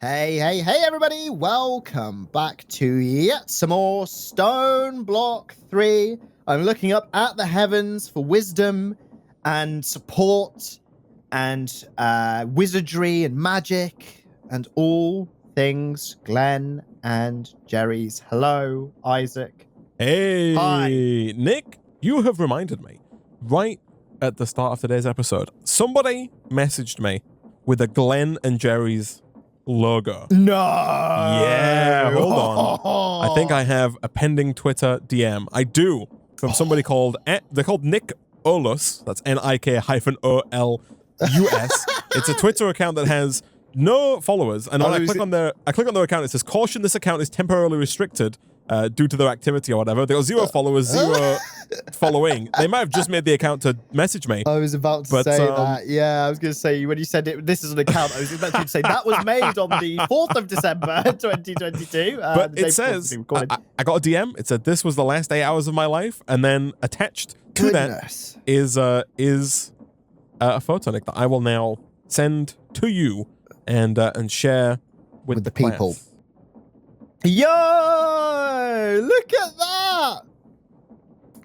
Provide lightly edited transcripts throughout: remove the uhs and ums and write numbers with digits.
Hey, everybody! Welcome back to yet some more StoneBlock 3. I'm looking up at the heavens for wisdom and support and wizardry and magic and all things Glenn and Jerry's. Hello, Isaac. Hey, Hi. Nick, you have reminded me right at the start of today's episode. Somebody messaged me with a Glenn and Jerry's logo. No! Yeah, hold on. I think I have a pending Twitter DM. I do, from somebody called, they're called Nick Olus. That's Nik-OLUS. It's a Twitter account that has no followers. And when I click on their account, it says, caution, this account is temporarily restricted due to their activity or whatever. They got 0 followers, 0 following. They might have just made the account to message me. I was about to say that. Yeah, I was going to say, when you said this is an account, I was about to say that was made on the 4th of December, 2022. But it says, I got a DM. It said, this was the last 8 hours of my life. And then attached to that is a photo, Nick, that I will now send to you and share with the people. Class. Yo! Look at that!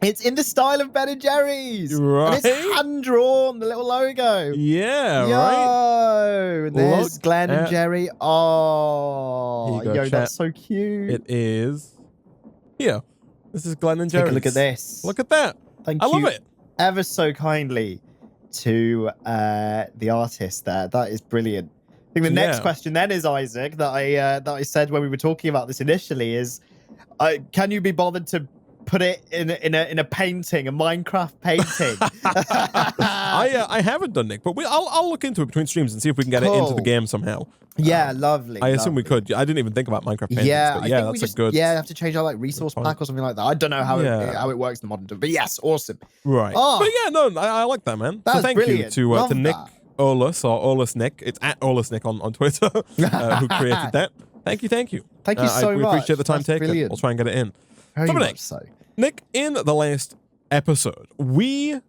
It's in the style of Ben & Jerry's. Right? And it's hand-drawn, the little logo. Yeah, yo, right? And there's Glenn and Jerry. Oh, go, yo, chat. that's so cute. It is. Here. This is Glenn and Jerry. Take a look at this. Look at that. Thank I you love it. ever so kindly to the artist there. That is brilliant. I think the next question then is, Isaac, that I said when we were talking about this initially is, can you be bothered to put it in a painting, a Minecraft painting? I haven't done, Nick, but I'll look into it between streams and see if we can get it into the game somehow. Yeah, lovely. I assume we could. I didn't even think about Minecraft paintings. Yeah, but yeah, that's a good. Yeah, have to change our resource pack or something like that. I don't know how it works in the modern day, but yes, awesome. Right. Oh, but yeah, no, I like that, man. That's so thank brilliant. you to Nick Olus or Olus Nick. It's at Olus Nick on Twitter who created that. Thank you. Thank you so much. We appreciate the time taken. Brilliant. We'll try and get it in. Very much so. Nick, in the last episode, we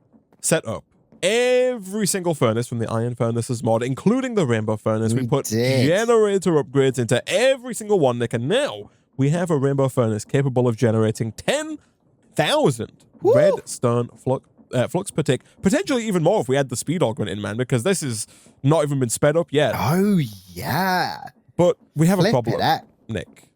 set up every single furnace from the Iron Furnaces mod, including the Rainbow Furnace. We put generator upgrades into every single one, Nick, and now we have a Rainbow Furnace capable of generating 10,000 redstone flux per tick. Potentially even more if we add the speed augment in, man, because this has not even been sped up yet. Oh, yeah. But we have a problem, Nick.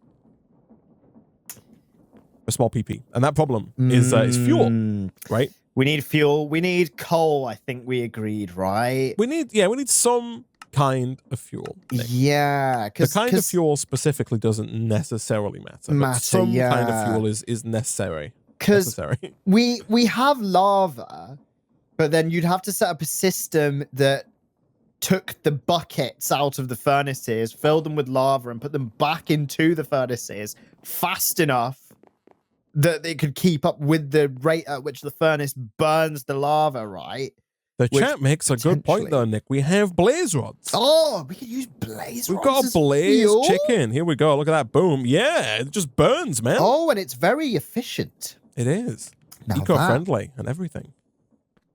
A small PP. And that problem is fuel, right? We need fuel. We need coal, I think we agreed, right? We need some kind of fuel, Nick. Yeah. The kind of fuel specifically doesn't necessarily matter. But some kind of fuel is necessary. Because we have lava, but then you'd have to set up a system that took the buckets out of the furnaces, filled them with lava, and put them back into the furnaces fast enough that they could keep up with the rate at which the furnace burns the lava, right? The chat makes a good point, though, Nick. We have blaze rods. Oh, we can use blaze rods. We've got a blaze chicken. Here we go. Look at that. Boom. Yeah, it just burns, man. Oh, and it's very efficient. It is. Eco-friendly and everything.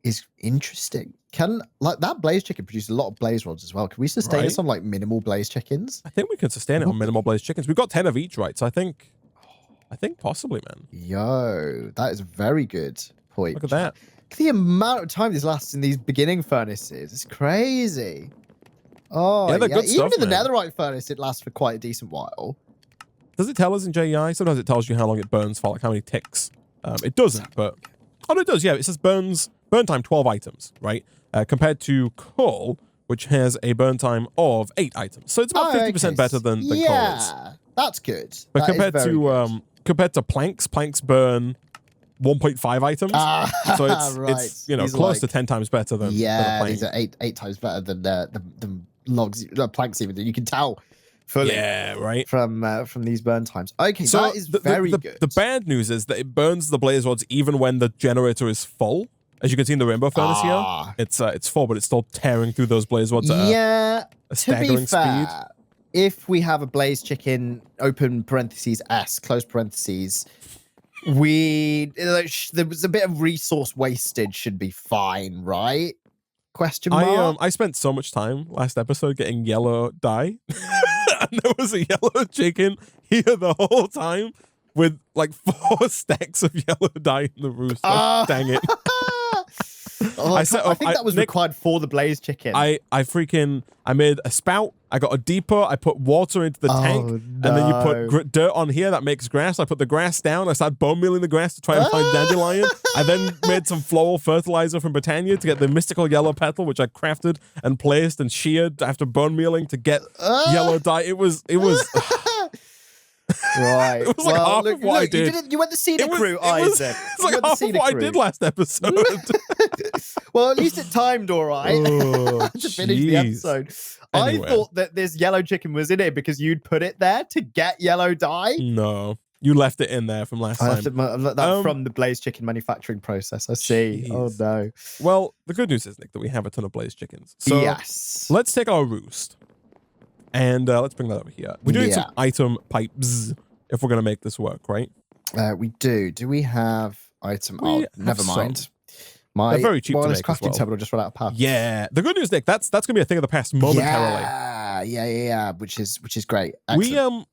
Is interesting. Can that blaze chicken produce a lot of blaze rods as well? Can we sustain this on like minimal blaze chickens? I think we can sustain it on minimal blaze chickens. We've got 10 of each, right? So I think possibly, man. Yo, that is a very good point. Look at that. Look at the amount of time this lasts in these beginning furnaces. It's crazy. Oh, yeah, they're good even stuff, in the man. netherite furnace, it lasts for quite a decent while. Does it tell us in JEI? Sometimes it tells you how long it burns for, like how many ticks. It doesn't, but it does. Yeah, it says burn time 12 items, right? Compared to coal, which has a burn time of 8 items. So it's about 50% better than coal is. Yeah, that's good. But compared to planks burn 1.5 items. So it's close to 10 times better than a plank. These are eight times better than the logs, planks even. You can tell fully from these burn times. Okay, so that is very good. The bad news is that it burns the blaze rods even when the generator is full. As you can see in the rainbow furnace here, it's full, but it's still tearing through those blaze rods at a staggering speed. If we have a blaze chicken, open parentheses S, close parentheses, there was a bit of resource wastage should be fine, right? Question mark. I spent so much time last episode getting yellow dye. And there was a yellow chicken here the whole time with like 4 stacks of yellow dye in the rooster. Dang it. I think that was Nick, required for the blaze chicken. I made a spout. I got a depot. I put water into the tank, and then you put dirt on here that makes grass. I put the grass down. I started bone mealing the grass to try and find dandelion. I then made some floral fertilizer from Britannia to get the mystical yellow petal, which I crafted and placed and sheared after bone mealing to get yellow dye. It was right. It was like half of what I did. You went the scenic route, Isaac. It's like half of what I did last episode. Well, at least it timed all right to finish the episode. Anyway. I thought that this yellow chicken was in it because you'd put it there to get yellow dye. No, you left it in there from last time. From the blaze chicken manufacturing process. I see. Jeez. Oh no. Well, the good news is, Nick, that we have a ton of blaze chickens. So yes. Let's take our roost and let's bring that over here. We do need some item pipes if we're going to make this work, right? We do. Do we have item? Never mind. They're very cheap to make crafting table just run out of power. Yeah. The good news, Nick, that's going to be a thing of the past momentarily. Yeah. Which is great. Excellent.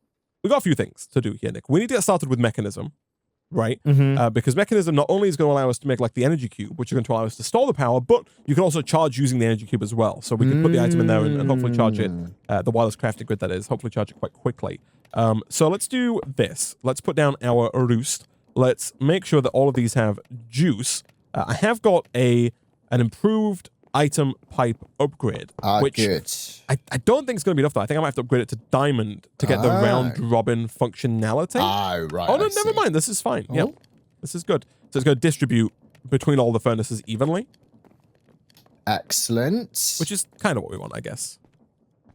We got a few things to do here, Nick. We need to get started with mechanism, right? Because mechanism not only is going to allow us to make like the energy cube, which is going to allow us to store the power, but you can also charge using the energy cube as well. So we can put the item in there and hopefully charge it. The wireless crafting grid, that is, hopefully charge it quite quickly. So let's do this. Let's put down our roost. Let's make sure that all of these have juice. I have got an improved item pipe upgrade, which good. I don't think it's going to be enough though. I think I might have to upgrade it to diamond to get the round robin functionality. Right. Oh no, never mind. This is fine. Yeah, this is good. So it's going to distribute between all the furnaces evenly. Excellent. Which is kind of what we want, I guess.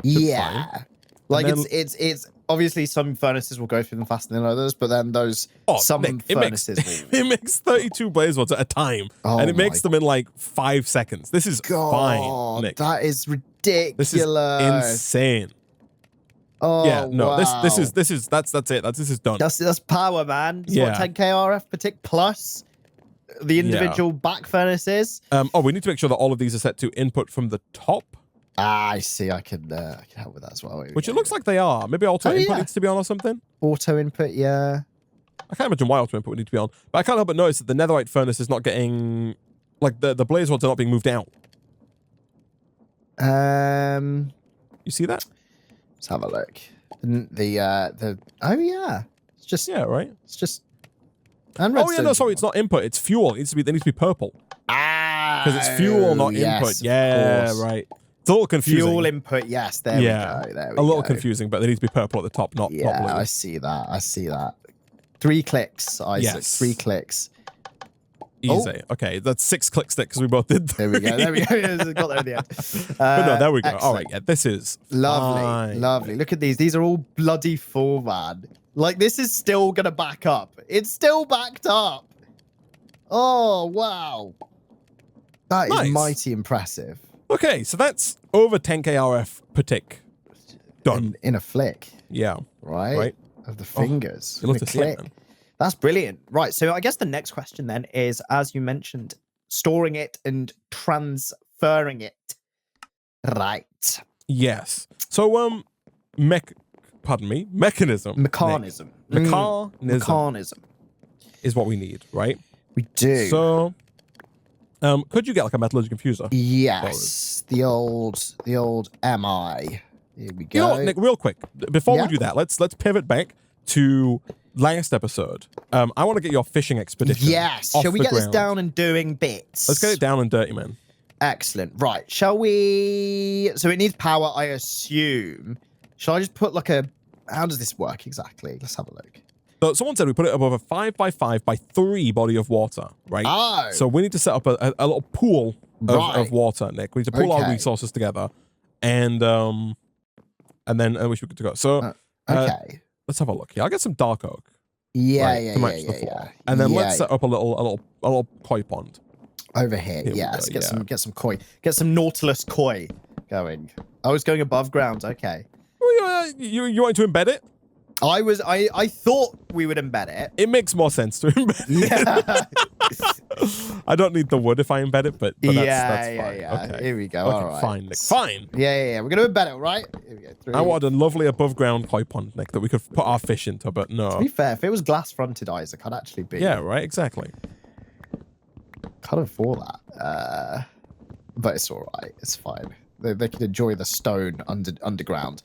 Yeah. Like it's obviously some furnaces will go through them faster than others, but then furnaces it makes 32 blaze rods at a time, and it makes them in like 5 seconds. This is fine, Nick. That is ridiculous. This is insane. Oh yeah, no, wow. this is that's it. This is done. That's power, man. It's what 10k RF per tick plus the individual back furnaces. We need to make sure that all of these are set to input from the top. I see. I can help with that as well. Which it looks like they are. Maybe auto input needs to be on or something. Auto input, yeah. I can't imagine why auto input would need to be on. But I can't help but notice that the netherite furnace is not getting, like the blaze rods are not being moved out. You see that? Let's have a look. Oh yeah. It's just right. It's just. Sorry, it's not input. It's fuel. They need to be purple. Because it's fuel, not input. Yeah, right. It's a little confusing. Fuel input, yes. There we go. There we go. A little confusing, but they need to be purple at the top, not blue. Yeah, I see that. 3 clicks, Isaac. Yes. 3 clicks. Easy. Okay, that's 6 clicks because we both did 3. There we go. Got there in the end. But no, there we go. Excellent. All right, yeah, this is lovely. Lovely. Look at these. These are all bloody full, man. Like, this is still going to back up. It's still backed up. Oh, wow. That is mighty impressive. Okay, so that's over 10k RF per tick. Done. In a flick. Yeah. Right? Of the fingers. You love to see it, man. That's brilliant. Right, so I guess the next question then is, as you mentioned, storing it and transferring it. Right. Yes. So, mechanism. Mechanism. Mechanism is what we need, right? We do. So, could you get like a metallurgy confuser? Yes. The old MI. Here we go. You know what, Nick, real quick, before we do that, let's pivot back to last episode. I want to get your fishing expedition. Yes. Shall we get this down and doing bits? Let's get it down and dirty, man. Excellent. Right. Shall we? So it needs power, I assume. Shall I just put like a... How does this work exactly? Let's have a look. So someone said we put it above a 5x5 by 3 body of water, right? Oh. So we need to set up a little pool of water, Nick. We need to pull our resources together, and then we should be good to go. So let's have a look here. I'll get some dark oak. Yeah. And then let's set up a little koi pond over here. Yes, get some koi, get some nautilus koi going. I was going above ground. Okay. You want to embed it? I thought we would embed it. It makes more sense to embed it. I don't need the wood if I embed it, but that's fine. Yeah. Okay. Here we go. Okay, All right. fine, Nick. Fine. Yeah. We're gonna embed it, right? Here we go. Three. I wanted a lovely above ground koi pond, Nick, that we could put our fish into, but no. To be fair, if it was glass fronted, Isaac, I'd actually be. Yeah, right. Exactly. Kind of for that. But it's all right. It's fine. They can enjoy the stone underground.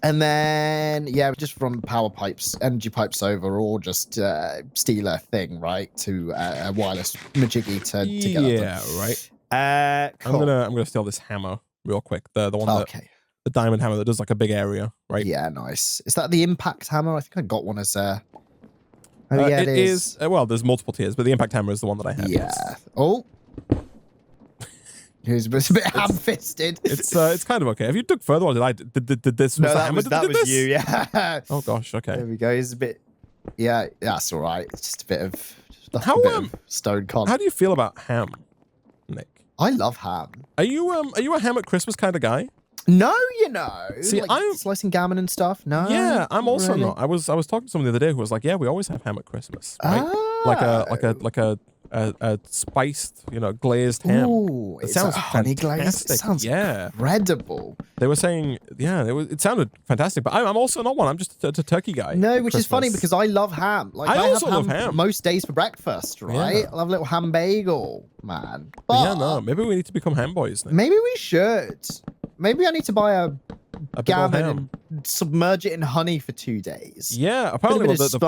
And then, just run power pipes, energy pipes over, or just steal a thing, right, to a wireless majiggy to get that done. Right. Cool. I'm gonna steal this hammer real quick. The one the diamond hammer that does like a big area, right? Yeah, nice. Is that the impact hammer? I think I got one as a. Oh yeah, it is. Well, there's multiple tiers, but the impact hammer is the one that I have. Yeah. Yes. Oh. He's a bit ham-fisted. It's kind of okay. Have you dug further, or did this? No, was that was you. Yeah. Oh gosh. Okay. There we go. He's a bit. Yeah, that's all right. It's just a bit of. How stone con. How do you feel about ham, Nick? I love ham. Are you a ham at Christmas kind of guy? No, See, like I'm slicing gammon and stuff. No. Yeah, I'm also really. not. I was talking to someone the other day who was like, "Yeah, we always have ham at Christmas, right? Like a spiced, glazed ham. Ooh, it sounds honey fantastic. glazed. It sounds incredible. They were saying, it sounded fantastic, but I'm also not one. I'm just a turkey guy. No, which is funny because I love ham. Like I also have love ham most days for breakfast, right? Yeah. I love a little ham bagel, man. But yeah, no, maybe we need to become ham boys. Then. Maybe we should. Maybe I need to buy a gammon and submerge it in honey for 2 days. Yeah, apparently the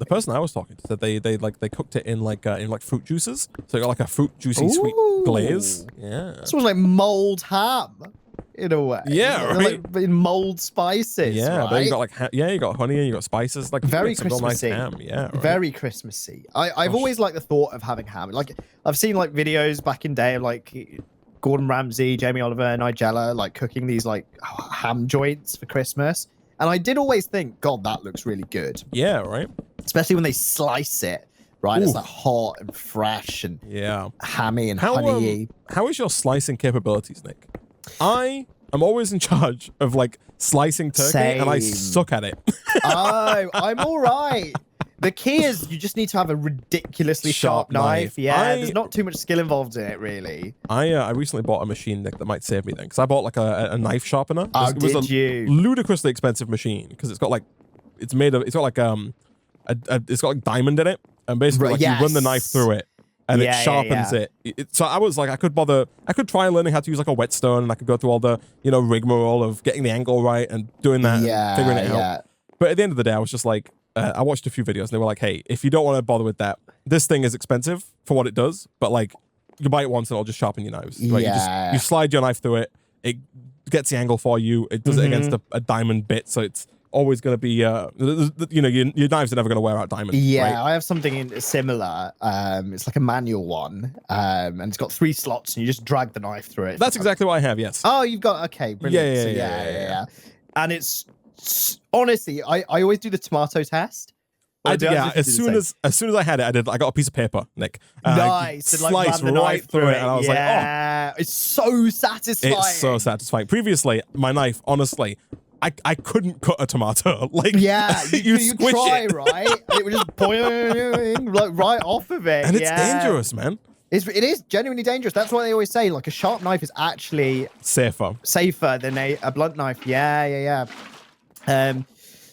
person I was talking to said they cooked it in like fruit juices, so it got like a fruit juicy sweet glaze. Yeah, it's almost like mold ham in a way. Yeah, right. Like in mold spices. Yeah, right? but you got you got honey and you got spices. Like very Christmassy. Christmassy. Nice ham. Yeah, right. Very Christmassy. I've always liked the thought of having ham. Like I've seen like videos back in day of like Gordon Ramsay, Jamie Oliver, Nigella, like cooking these like ham joints for Christmas. And I did always think, God, that looks really good. Yeah, right. Especially when they slice it, right? Ooh. It's like hot and fresh and hammy and honey-y. How is your slicing capabilities, Nick? I am always in charge of like slicing turkey and I suck at it. Oh, I'm all right. The key is you just need to have a ridiculously sharp knife. Yeah, there's not too much skill involved in it, really. I recently bought a machine, Nick, that might save me then, because I bought like a knife sharpener. Oh, it was ludicrously expensive machine because it's got like it's got like diamond in it, and basically like you run the knife through it and it sharpens it. So I was like, I could try learning how to use like a whetstone, and I could go through all the rigmarole of getting the angle right and doing that, and figuring it out. But at the end of the day, I was just like. I watched a few videos and they were like, hey, if you don't want to bother with that, this thing is expensive for what it does, but like you buy it once and it'll just sharpen your knives. Right? You slide your knife through it, it gets the angle for you, it does it against a diamond bit, so it's always going to be, your knives are never going to wear out diamond. Yeah, right? I have something similar. It's like a manual one, and it's got 3 slots and you just drag the knife through it. That's exactly what I have, yes. Oh, you've got, okay, brilliant. Yeah. And it's, honestly, I always do the tomato test. As soon as I had it, I got a piece of paper, Nick. Nice. Sliced right through it, and I was like, oh, it's so satisfying. It's so satisfying. Previously, my knife, honestly, I couldn't cut a tomato. Like, you squish try, it, right? It would just boing, like right off of it. And it's dangerous, man. It is genuinely dangerous. That's why they always say like a sharp knife is actually safer than a blunt knife. Yeah.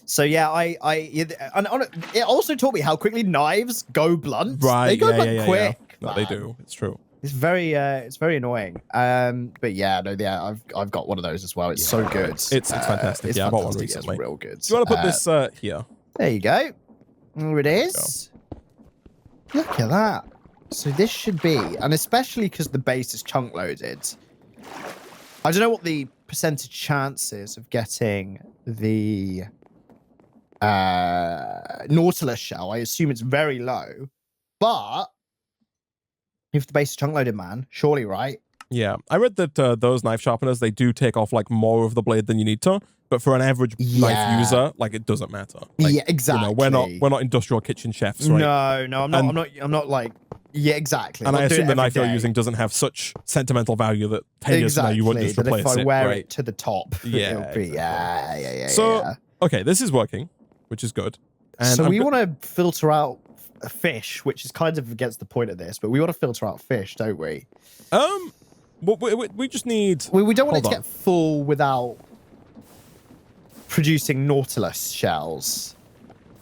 So yeah, it also taught me how quickly knives go blunt. Right. They go blunt quick. Yeah. No, they do. It's true. It's very annoying. But yeah, I've got one of those as well. It's so good. It's fantastic. I bought one recently. It's real good. Do you want to put this here? There you go. There it is. Look at that. So this should be, and especially because the base is chunk loaded. I don't know what the percentage chance is of getting the Nautilus shell. I assume it's very low, but if the base is chunk loaded, man, surely, right? Yeah, I read that those knife sharpeners, they do take off like more of the blade than you need to, but for an average knife user, like it doesn't matter. Like, yeah, exactly. We're not industrial kitchen chefs, right? No, I'm not like. Yeah, exactly. And I assume the knife you're using doesn't have such sentimental value that 10 years from now you wouldn't just replace it. If I wear right? it to the top, yeah, it'll be, So, okay, this is working, which is good. And so we want to filter out fish, which is kind of against the point of this, but we want to filter out fish, don't we? We just need... We don't want it to Hold on. get full without producing Nautilus shells.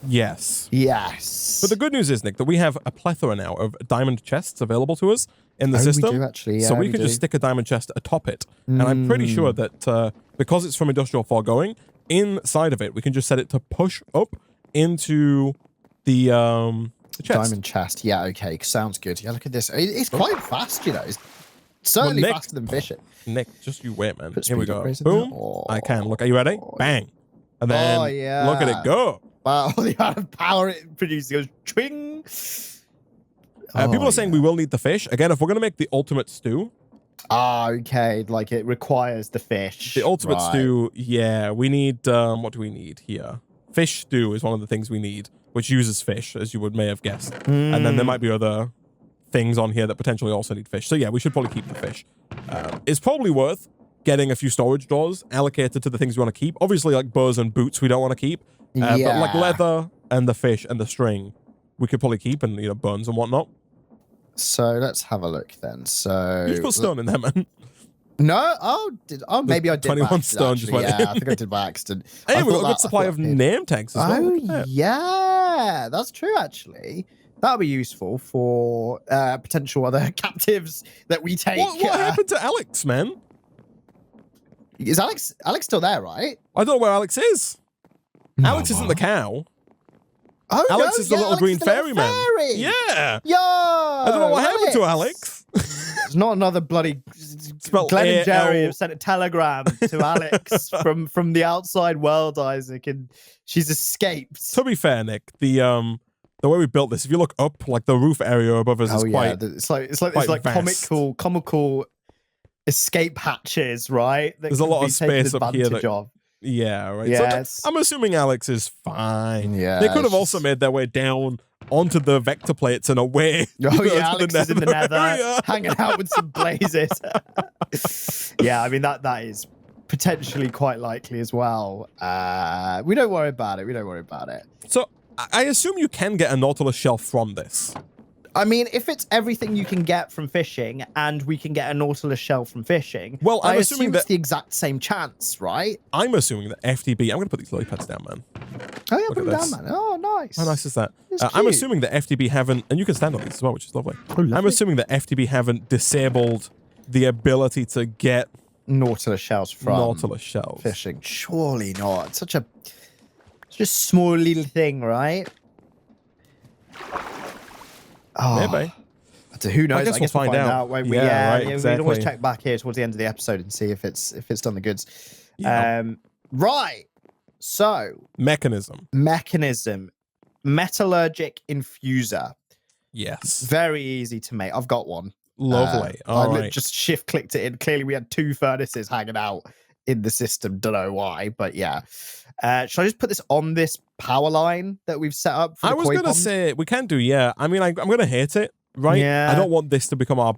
Yes. Yes. But the good news is, Nick, that we have a plethora now of diamond chests available to us in the We system. do actually, yeah, so we can just stick a diamond chest atop it. And I'm pretty sure that because it's from industrial foregoing, inside of it, we can just set it to push up into the chest. Diamond chest. Yeah, okay. Sounds good. Yeah, look at this. It's quite fast, you know. It's certainly Nick, faster than fishing. Nick, just you wait, man. Put Here we speed go. upgrades in Boom. there. Oh. I can. Look, are you ready? Bang. And then look at it go. Wow, the amount of power it produces goes twing. People are saying we will need the fish. Again, if we're going to make the ultimate stew. Okay. Like it requires the fish. The ultimate stew, yeah. We need, what do we need here? Fish stew is one of the things we need, which uses fish, as you may have guessed. And then there might be other things on here that potentially also need fish. So yeah, we should probably keep the fish. It's probably worth getting a few storage drawers allocated to the things we want to keep. Obviously, like bows and boots we don't want to keep. But like leather and the fish and the string, we could probably keep, and, you know, bones and whatnot. So let's have a look then. So You just put stone in there, man. No, maybe I did. 21 stone just went in. Yeah, I think I did by accident. Hey, we've got a good supply of name tags as well. Oh, yeah, that's true. Actually, that'll be useful for potential other captives that we take. What happened to Alex, man? Is Alex still there? Right? I don't know where Alex is. No, Alex isn't the cow. Oh, Alex no, is the little Alex green is the little fairy man. fairy. Yeah. Yo, I don't know what happened to Alex. It's not another bloody Spelled Glenn and Jerry A-L. have sent a telegram to Alex from the outside world, Isaac, and she's escaped. To be fair, Nick, the way we built this, if you look up, like the roof area above us is quite. It's like vast. comical escape hatches, right? There's a lot of space up here. Yeah, right. Yes. So I'm assuming Alex is fine. Yeah. They could have also made their way down onto the vector plates and away. Oh yeah, Alex is in the nether, area. hanging out with some blazes. Yeah, I mean that is potentially quite likely as well. We don't worry about it. So I assume you can get a Nautilus shell from this. I mean, if it's everything you can get from fishing, and we can get a Nautilus shell from fishing, well, I assume it's the exact same chance, right? I'm assuming that FTB. I'm going to put these lily pads down, man. Oh yeah, put them down, man. Oh, nice. How nice is that? It's I'm cute. assuming that FTB haven't, and you can stand on these as well, which is lovely. Oh, lovely. I'm assuming that FTB haven't disabled the ability to get Nautilus shells from Nautilus shells. fishing. Surely not. It's such a small little thing, right? Oh, Maybe. who knows? I guess we'll find out. When we, Yeah, right, we can always exactly. check back here towards the end of the episode and see if it's done the goods. Yeah. Right. So Mechanism. metallurgic infuser. Yes. Very easy to make. I've got one. Lovely. All right. Just shift clicked it in. Clearly, we had two furnaces hanging out in the system. Don't know why, but yeah. Should I just put this on this power line that we've set up? For I was going to say, we can do, yeah. I mean, I'm going to hate it, right? Yeah. I don't want this to become our...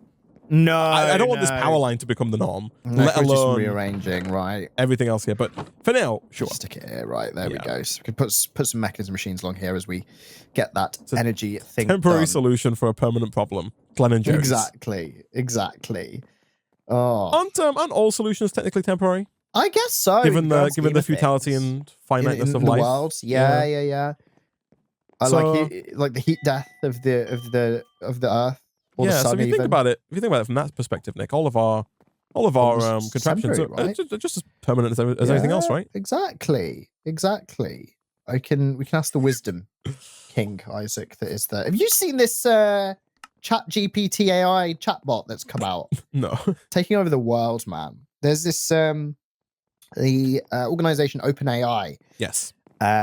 No, I don't want this power line to become the norm, No, let we're just alone rearranging, right? everything else here. But for now, sure. Stick it here, right? There we Yeah. go. So we can put some mechanism machines along here as we get that energy thing Temporary done. solution for a permanent problem. Glenn and Jerry's. Exactly. Oh, Aren't all solutions technically temporary? I guess so. Given the scheme of futility things. and finiteness in of the life. world. Yeah. I So- like the heat death of the earth. Or the Yeah, so sun if you think even. about it, from that perspective, Nick, all of our It's contraptions are temporary, right? just as permanent as anything else, right? Exactly. We can ask the wisdom king Isaac that is there. Have you seen this Chat GPT AI chatbot that's come out? No. Taking over the world, man. There's this the organization OpenAI Yes.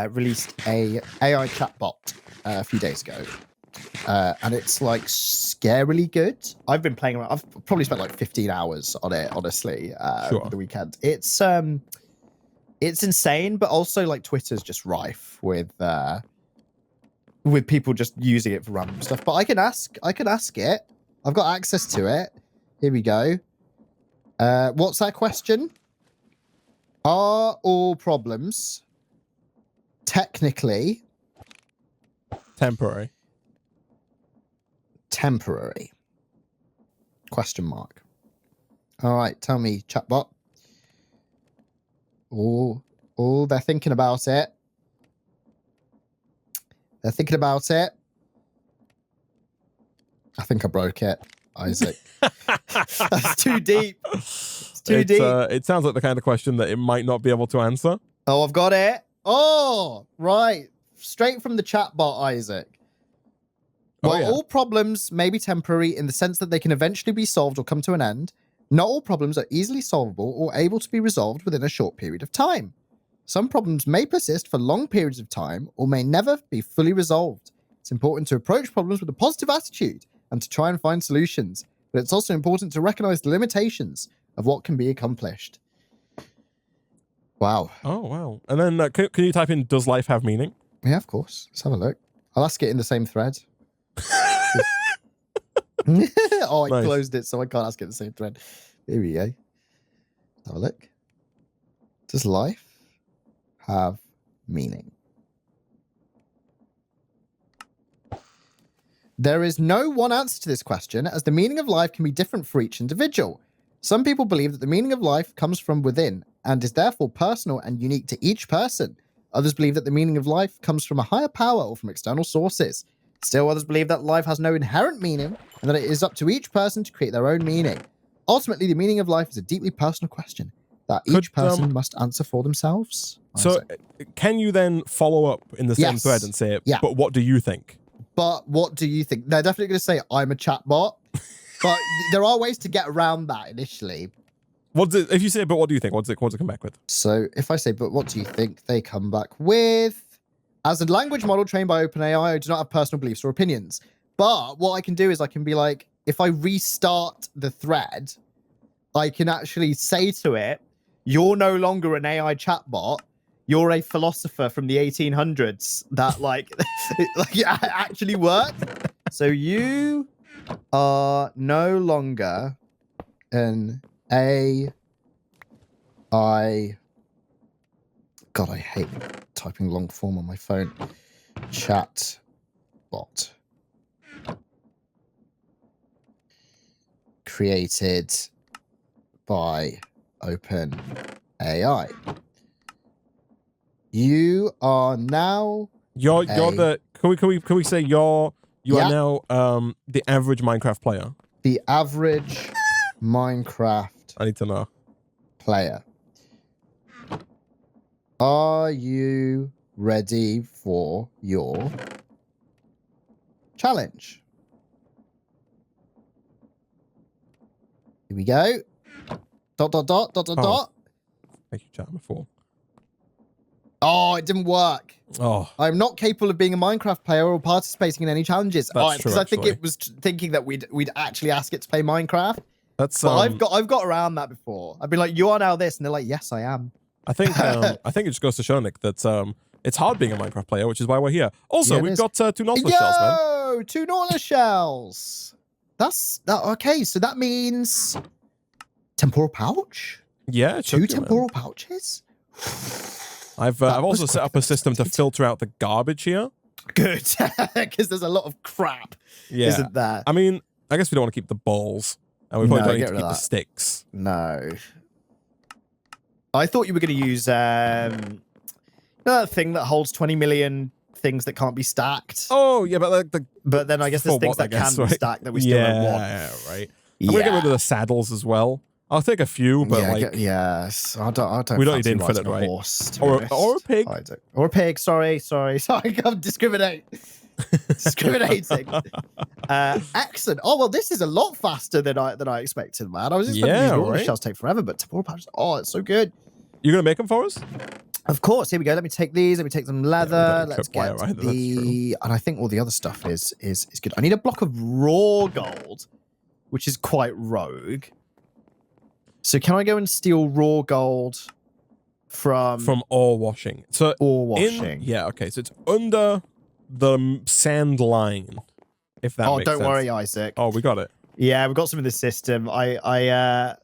released a AI chatbot a few days ago. And it's like scarily good. I've been playing around. I've probably spent like 15 hours on it, honestly, over the weekend. It's insane, but also like Twitter's just rife with people just using it for random stuff. But I can ask it. I've got access to it. Here we go. What's that question? Are all problems technically Temporary. temporary? Question mark. All right, tell me, chatbot. Oh, they're thinking about it. They're thinking about it. I think I broke it, Isaac. That's too deep. It's too deep. It sounds like the kind of question that it might not be able to answer. Oh, I've got it. Oh, right. Straight from the chatbot, Isaac. While all problems may be temporary in the sense that they can eventually be solved or come to an end, not all problems are easily solvable or able to be resolved within a short period of time. Some problems may persist for long periods of time or may never be fully resolved. It's important to approach problems with a positive attitude and to try and find solutions, but it's also important to recognize the limitations of what can be accomplished. Wow. Oh, wow. And then can you type in, does life have meaning? Yeah, of course. Let's have a look. I'll ask it in the same thread. Oh, I Nice. closed it, so I can't ask it in the same thread. Here we go. Have a look. Does life have meaning? There is no one answer to this question, as the meaning of life can be different for each individual. Some people believe that the meaning of life comes from within and is therefore personal and unique to each person. Others believe that the meaning of life comes from a higher power or from external sources. Still, others believe that life has no inherent meaning and that it is up to each person to create their own meaning. Ultimately, the meaning of life is a deeply personal question that each person must answer for themselves. So, can you then follow up in the same thread and say, but what do you think? But what do you think? They're definitely going to say, I'm a chatbot. But there are ways to get around that initially. If you say, but what do you think? What's it come back with? So if I say, but what do you think? They come back with, as a language model trained by OpenAI, I do not have personal beliefs or opinions. But what I can do is I can be like, if I restart the thread, I can actually say to it, you're no longer an AI chatbot. You're a philosopher from the 1800s that it actually worked. So you are no longer an AI. God, I hate typing long form on my phone. Chat bot. Created by OpenAI. You are now. You're the. Can we say you are now the average Minecraft player? The average Minecraft. I need to know. Player. Are you ready for your challenge? Here we go. Dot. Make you chat before. Oh, it didn't work. Oh, I'm not capable of being a Minecraft player or participating in any challenges. That's true, because I think it was thinking that we'd actually ask it to play Minecraft. That's but I've got around that before. I've been like, you are now this, and they're like, yes, I am. I think it just goes to show, Nick, that it's hard being a Minecraft player, which is why we're here. Also, we've got 2 Nautilus shells, man. Yo, 2 Nautilus shells. That's okay. So that means temporal pouch. Yeah, 2 temporal pouches. I've also set up a system to filter out the garbage here. Good, because there's a lot of crap, isn't there? I mean, I guess we don't want to keep the balls, and we probably don't need to keep the sticks. No. I thought you were going to use that thing that holds 20 million things that can't be stacked. Oh, yeah, but but then I guess there's things that can be stacked that we still don't want. Yeah, right. I'm going to get rid of the saddles as well. I'll take a few, but yes, I don't. We don't need infinite, right? Horse, or a pig. Or a pig. Sorry. I can't discriminate. Discriminating. Excellent. Oh well, this is a lot faster than I expected, man. I was expecting these shells take forever, but temporal pouches. Oh, it's so good. You're gonna make them for us? Of course. Here we go. Let me take these. Let me take some leather. Let's get the. And I think all the other stuff is good. I need a block of raw gold, which is quite rogue. So can I go and steal raw gold from ore washing? So ore washing. Yeah. Okay. So it's under the sand line. If that makes sense. Oh, don't worry, Isaac. Oh, we got it. Yeah, we've got some in the system. I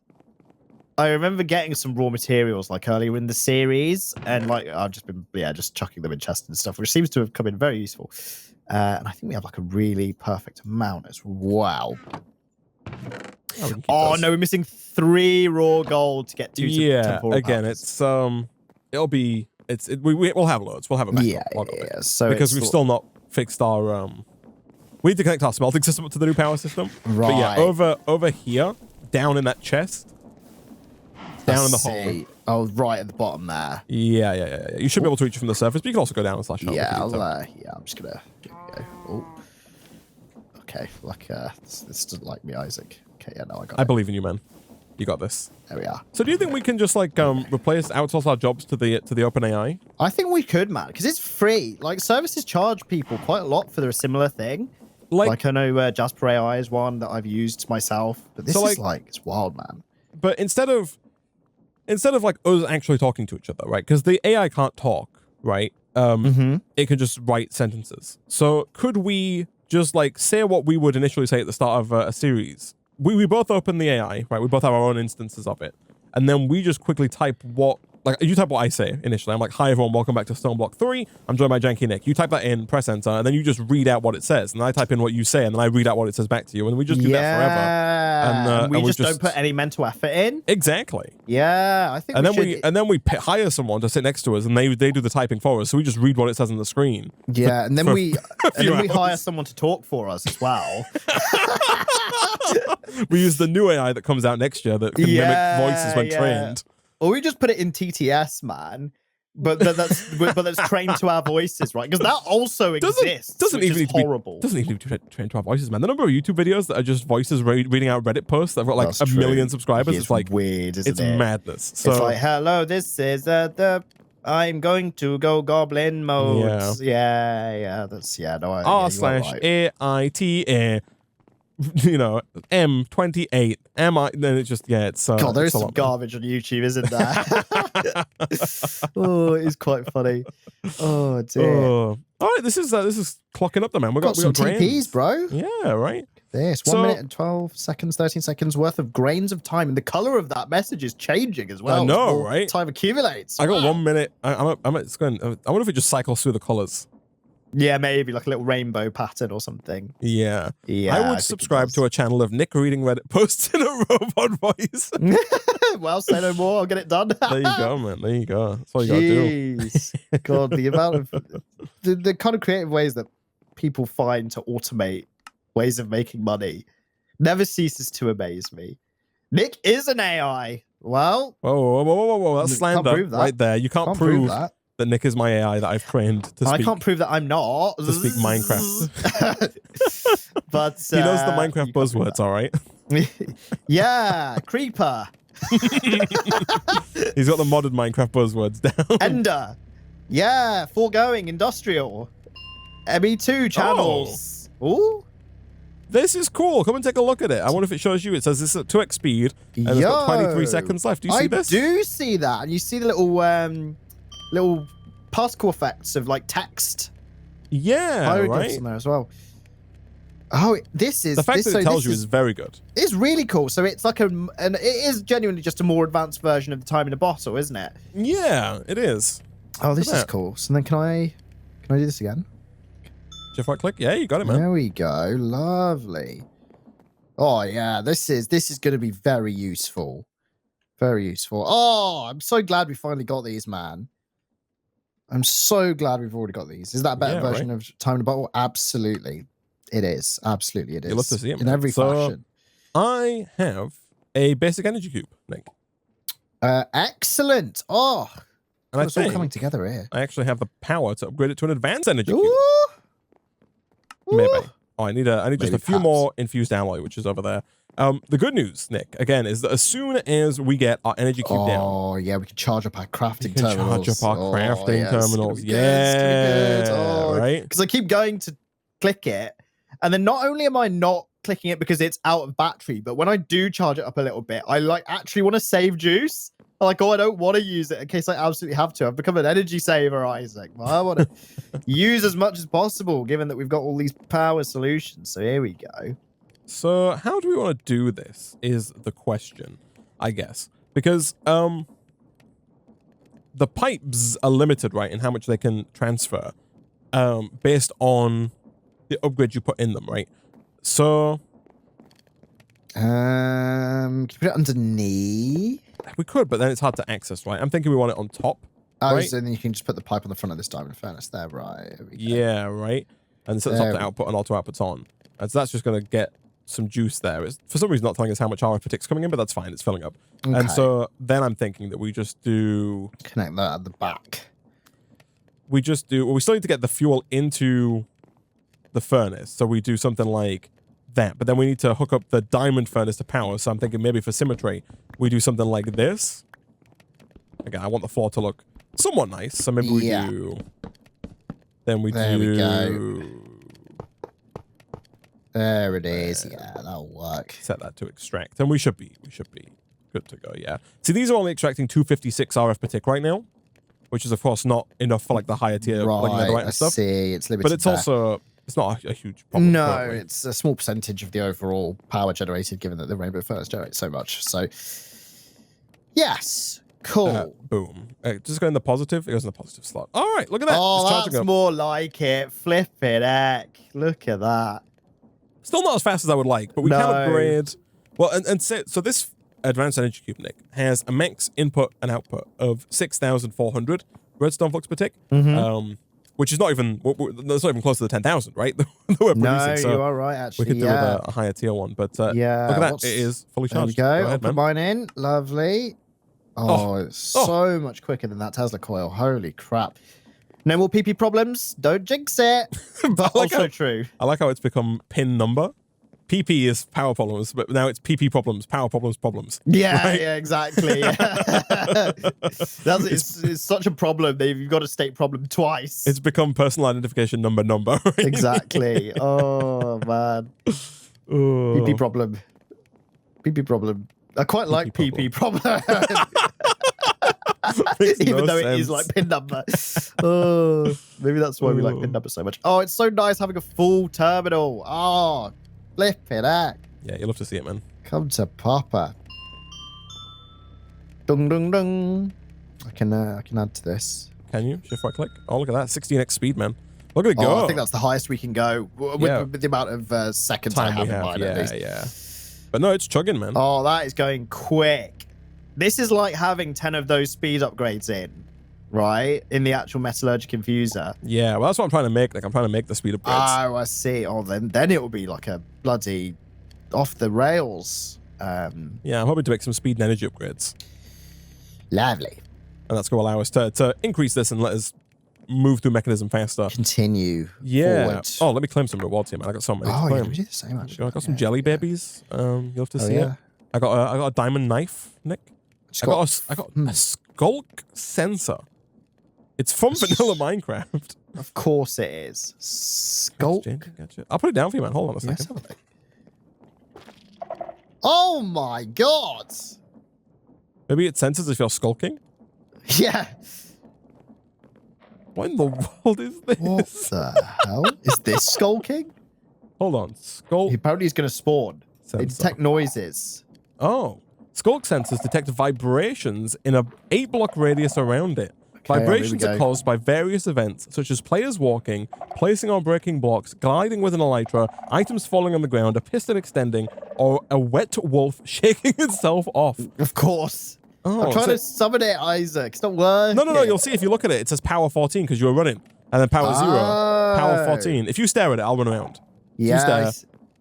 remember getting some raw materials like earlier in the series, and like I've just been just chucking them in chests and stuff, which seems to have come in very useful. And I think we have like a really perfect amount as well. Oh, no, we're missing 3 raw gold to get 2 temporal again, powers. it's we'll have loads. We'll have a backup. Yeah. So because we've still not fixed our we need to connect our smelting system up to the new power system. Right. But yeah, over here, down in that chest, down in the hole. Oh, right at the bottom there. Yeah. You should be able to reach it from the surface, but you can also go down and slash out. Yeah, I'm just gonna go. Oh. Okay, like this doesn't like me, Isaac. Okay, yeah, no, I got it. I believe in you, man. You got this. There we are. So do you think we can just like outsource our jobs to the OpenAI? I think we could, man, because it's free. Like services charge people quite a lot for a similar thing. Like I know Jasper AI is one that I've used myself, but this is like it's wild, man. But instead of like us actually talking to each other, right? Because the AI can't talk, right? It can just write sentences. So could we just like say what we would initially say at the start of a series? We both open the AI, right? We both have our own instances of it, and then we just quickly type what. Like, you type what I say initially. I'm like, hi, everyone, welcome back to StoneBlock 3. I'm joined by Janky Nick. You type that in, press enter, and then you just read out what it says. And I type in what you say, and then I read out what it says back to you. And we just do that forever. And we just don't put any mental effort in. Exactly. Yeah, I think and then we hire someone to sit next to us, and they do the typing for us. So we just read what it says on the screen. Yeah, and then we hire someone to talk for us as well. We use the new AI that comes out next year that can mimic voices when trained. Or we just put it in TTS, man. But that's trained to our voices, right? Because that also exists. Doesn't even need to be trained to our voices, man. The number of YouTube videos that are just voices reading out Reddit posts that have got like a million subscribers, it's like weird, isn't it? It's madness. So it's like, hello, this is I'm going to go goblin mode. Yeah. That's no. R/AITA. M28 MI. Then it's just it's God. There's some garbage on YouTube, isn't there? Oh, it's quite funny. Oh dear. All right, this is clocking up the man. We got some grains. TPs, bro. Yeah, right. This 1 minute and 12 seconds, 13 seconds worth of grains of time, and the color of that message is changing as well. I know, right? Time accumulates. I got 1 minute. I wonder if it just cycles through the colors. Yeah, maybe like a little rainbow pattern or something. Yeah. I would subscribe to a channel of Nick reading Reddit posts in a robot voice. Well, say no more. I'll get it done. There you go, man. There you go. That's all you gotta do. God, the amount of the kind of creative ways that people find to automate ways of making money never ceases to amaze me. Nick is an AI. Well, whoa. That's slander right there. You can't prove that Nick is my AI that I've trained to speak. I can't prove that I'm not. To speak Minecraft. But he knows the Minecraft buzzwords, all right? Yeah, creeper. He's got the modded Minecraft buzzwords down. Ender. Yeah, foregoing, industrial. ME2 channels. Ooh. This is cool. Come and take a look at it. I wonder if it shows you. It says this is at 2x speed, and it's got 23 seconds left. Do you see this? I do see that. And you see the little particle effects of like text. Yeah, right. In there as well. Oh, this is the fact that it tells you is very good. It's really cool. So it's like and it is genuinely just a more advanced version of the time in a bottle, isn't it? Yeah, it is. Oh, this is cool. So then can I do this again? Shift right click. Yeah, you got it, man. There we go. Lovely. Oh yeah, this is going to be very useful. Very useful. Oh, I'm so glad we finally got these, man. I'm so glad we've already got these. Is that a better version of time in a bottle? Absolutely. It is. Absolutely it is. You love to see it, in every fashion. I have a basic energy cube, Nick. Excellent. Oh, and it's all coming together here. I actually have the power to upgrade it to an advanced energy cube. Ooh. Maybe. Oh, I need just a few more infused alloy, which is over there. The good news, Nick, again, is that as soon as we get our energy cube down. Oh, yeah, we can charge up our crafting terminals. Charge up our crafting terminals. Right? Because I keep going to click it, and then not only am I not clicking it because it's out of battery, but when I do charge it up a little bit, I like actually want to save juice. I'm like, I don't want to use it in case I absolutely have to. I've become an energy saver, Isaac. Well, I want to use as much as possible, given that we've got all these power solutions. So here we go. So how do we want to do this is the question, I guess. Because the pipes are limited, right, in how much they can transfer based on the upgrades you put in them, right? So can you put it underneath? we could, but then it's hard to access, right? I'm thinking we want it on top. Oh, right? so then you can just put the pipe on the front of this diamond furnace there, right? Yeah, right. And set this up to output and auto outputs on. And so that's just going to get some juice there. It's for some reason not telling us how much RF per tick's coming in, but that's fine. It's filling up. Okay. And so then I'm thinking that we just do... Connect that at the back. We just do... Well, we still need to get the fuel into the furnace. So we do something like that. But then we need to hook up the diamond furnace to power. So I'm thinking maybe for symmetry, we do something like this. Again, I want the floor to look somewhat nice. So maybe we do... Then we there do... we go. There it is. Yeah, that'll work. Set that to extract. And we should be good to go, yeah. See, these are only extracting 256 RF per tick right now, which is, of course, not enough for, like, the higher tier, like, netherite and stuff. See. It's limited. But it's also... It's not a huge problem. No, it's a small percentage of the overall power generated, given that the rainbow furnace generates so much. So, yes. Cool. Boom. Just go in the positive. It goes in the positive slot. All right, look at that. Oh, that's more like it. Flippin' heck. Look at that. Still not as fast as I would like, but we can upgrade. Well, and so this advanced energy cube, Nick, has a max input and output of 6,400 redstone flux per tick, which is not even, that's not even close to the 10,000, right? that we're producing. So you are right, actually. We could do with a higher tier one, but yeah, look at that. It is fully charged. There we go. Go ahead, I'll put mine in. Lovely. Oh, it's so much quicker than that Tesla coil. Holy crap. No more PP problems. Don't jinx it. But also true. I like how it's become pin number. PP is power problems, but now it's PP problems, power problems, problems. Yeah, right? yeah, exactly. It's such a problem that you've got to state problem twice. It's become personal identification number. Right? Exactly. Oh, man. PP problem. PP problem. I quite like PP problem. Even though it is like pin number. Oh, maybe that's why we like pin number so much. Oh, it's so nice having a full terminal. Oh, flip it out. Yeah, you'll love to see it, man. Come to Papa. Dung dung dung. I can add to this. Can you? Shift right click. Oh, look at that. 16x speed, man. Look at it go. I think that's the highest we can go with the amount of seconds time I have we have. in mind, Yeah, at least. yeah. But no, it's chugging, man. Oh, that is going quick. This is like having 10 of those speed upgrades in, right? In the actual metallurgic infuser. Yeah, well, that's what I'm trying to make. Like, I'm trying to make the speed upgrades. Oh, I see. Oh, then it will be like a bloody off the rails. Yeah, I'm hoping to make some speed and energy upgrades. Lovely. And that's going to allow us to increase this and let us move through mechanism faster. Continue forward. Oh, let me claim some rewards here, man. I got so many. Oh, yeah, we do the same, actually. I got some jelly babies. You'll have to see it. I got a diamond knife, Nick. I got a skulk sensor. It's from vanilla Minecraft. Of course it is. Skulk. Gotcha. I'll put it down for you, man. Hold on a second. Oh my god. Maybe it senses if you're skulking. Yeah. What in the world is this? What the hell? Is this skulking? Hold on. Skulk. Apparently he's going to spawn. They detect noises. Oh. Skulk sensors detect vibrations in a 8-block radius around it. Okay, vibrations are caused by various events, such as players walking, placing or breaking blocks, gliding with an elytra, items falling on the ground, a piston extending, or a wet wolf shaking itself off. Of course. Oh, I'm trying to summon it, Isaac. It's not working. No. You'll see if you look at it. It says power 14 because you were running. And then power 0, power 14. If you stare at it, I'll run around. Yeah.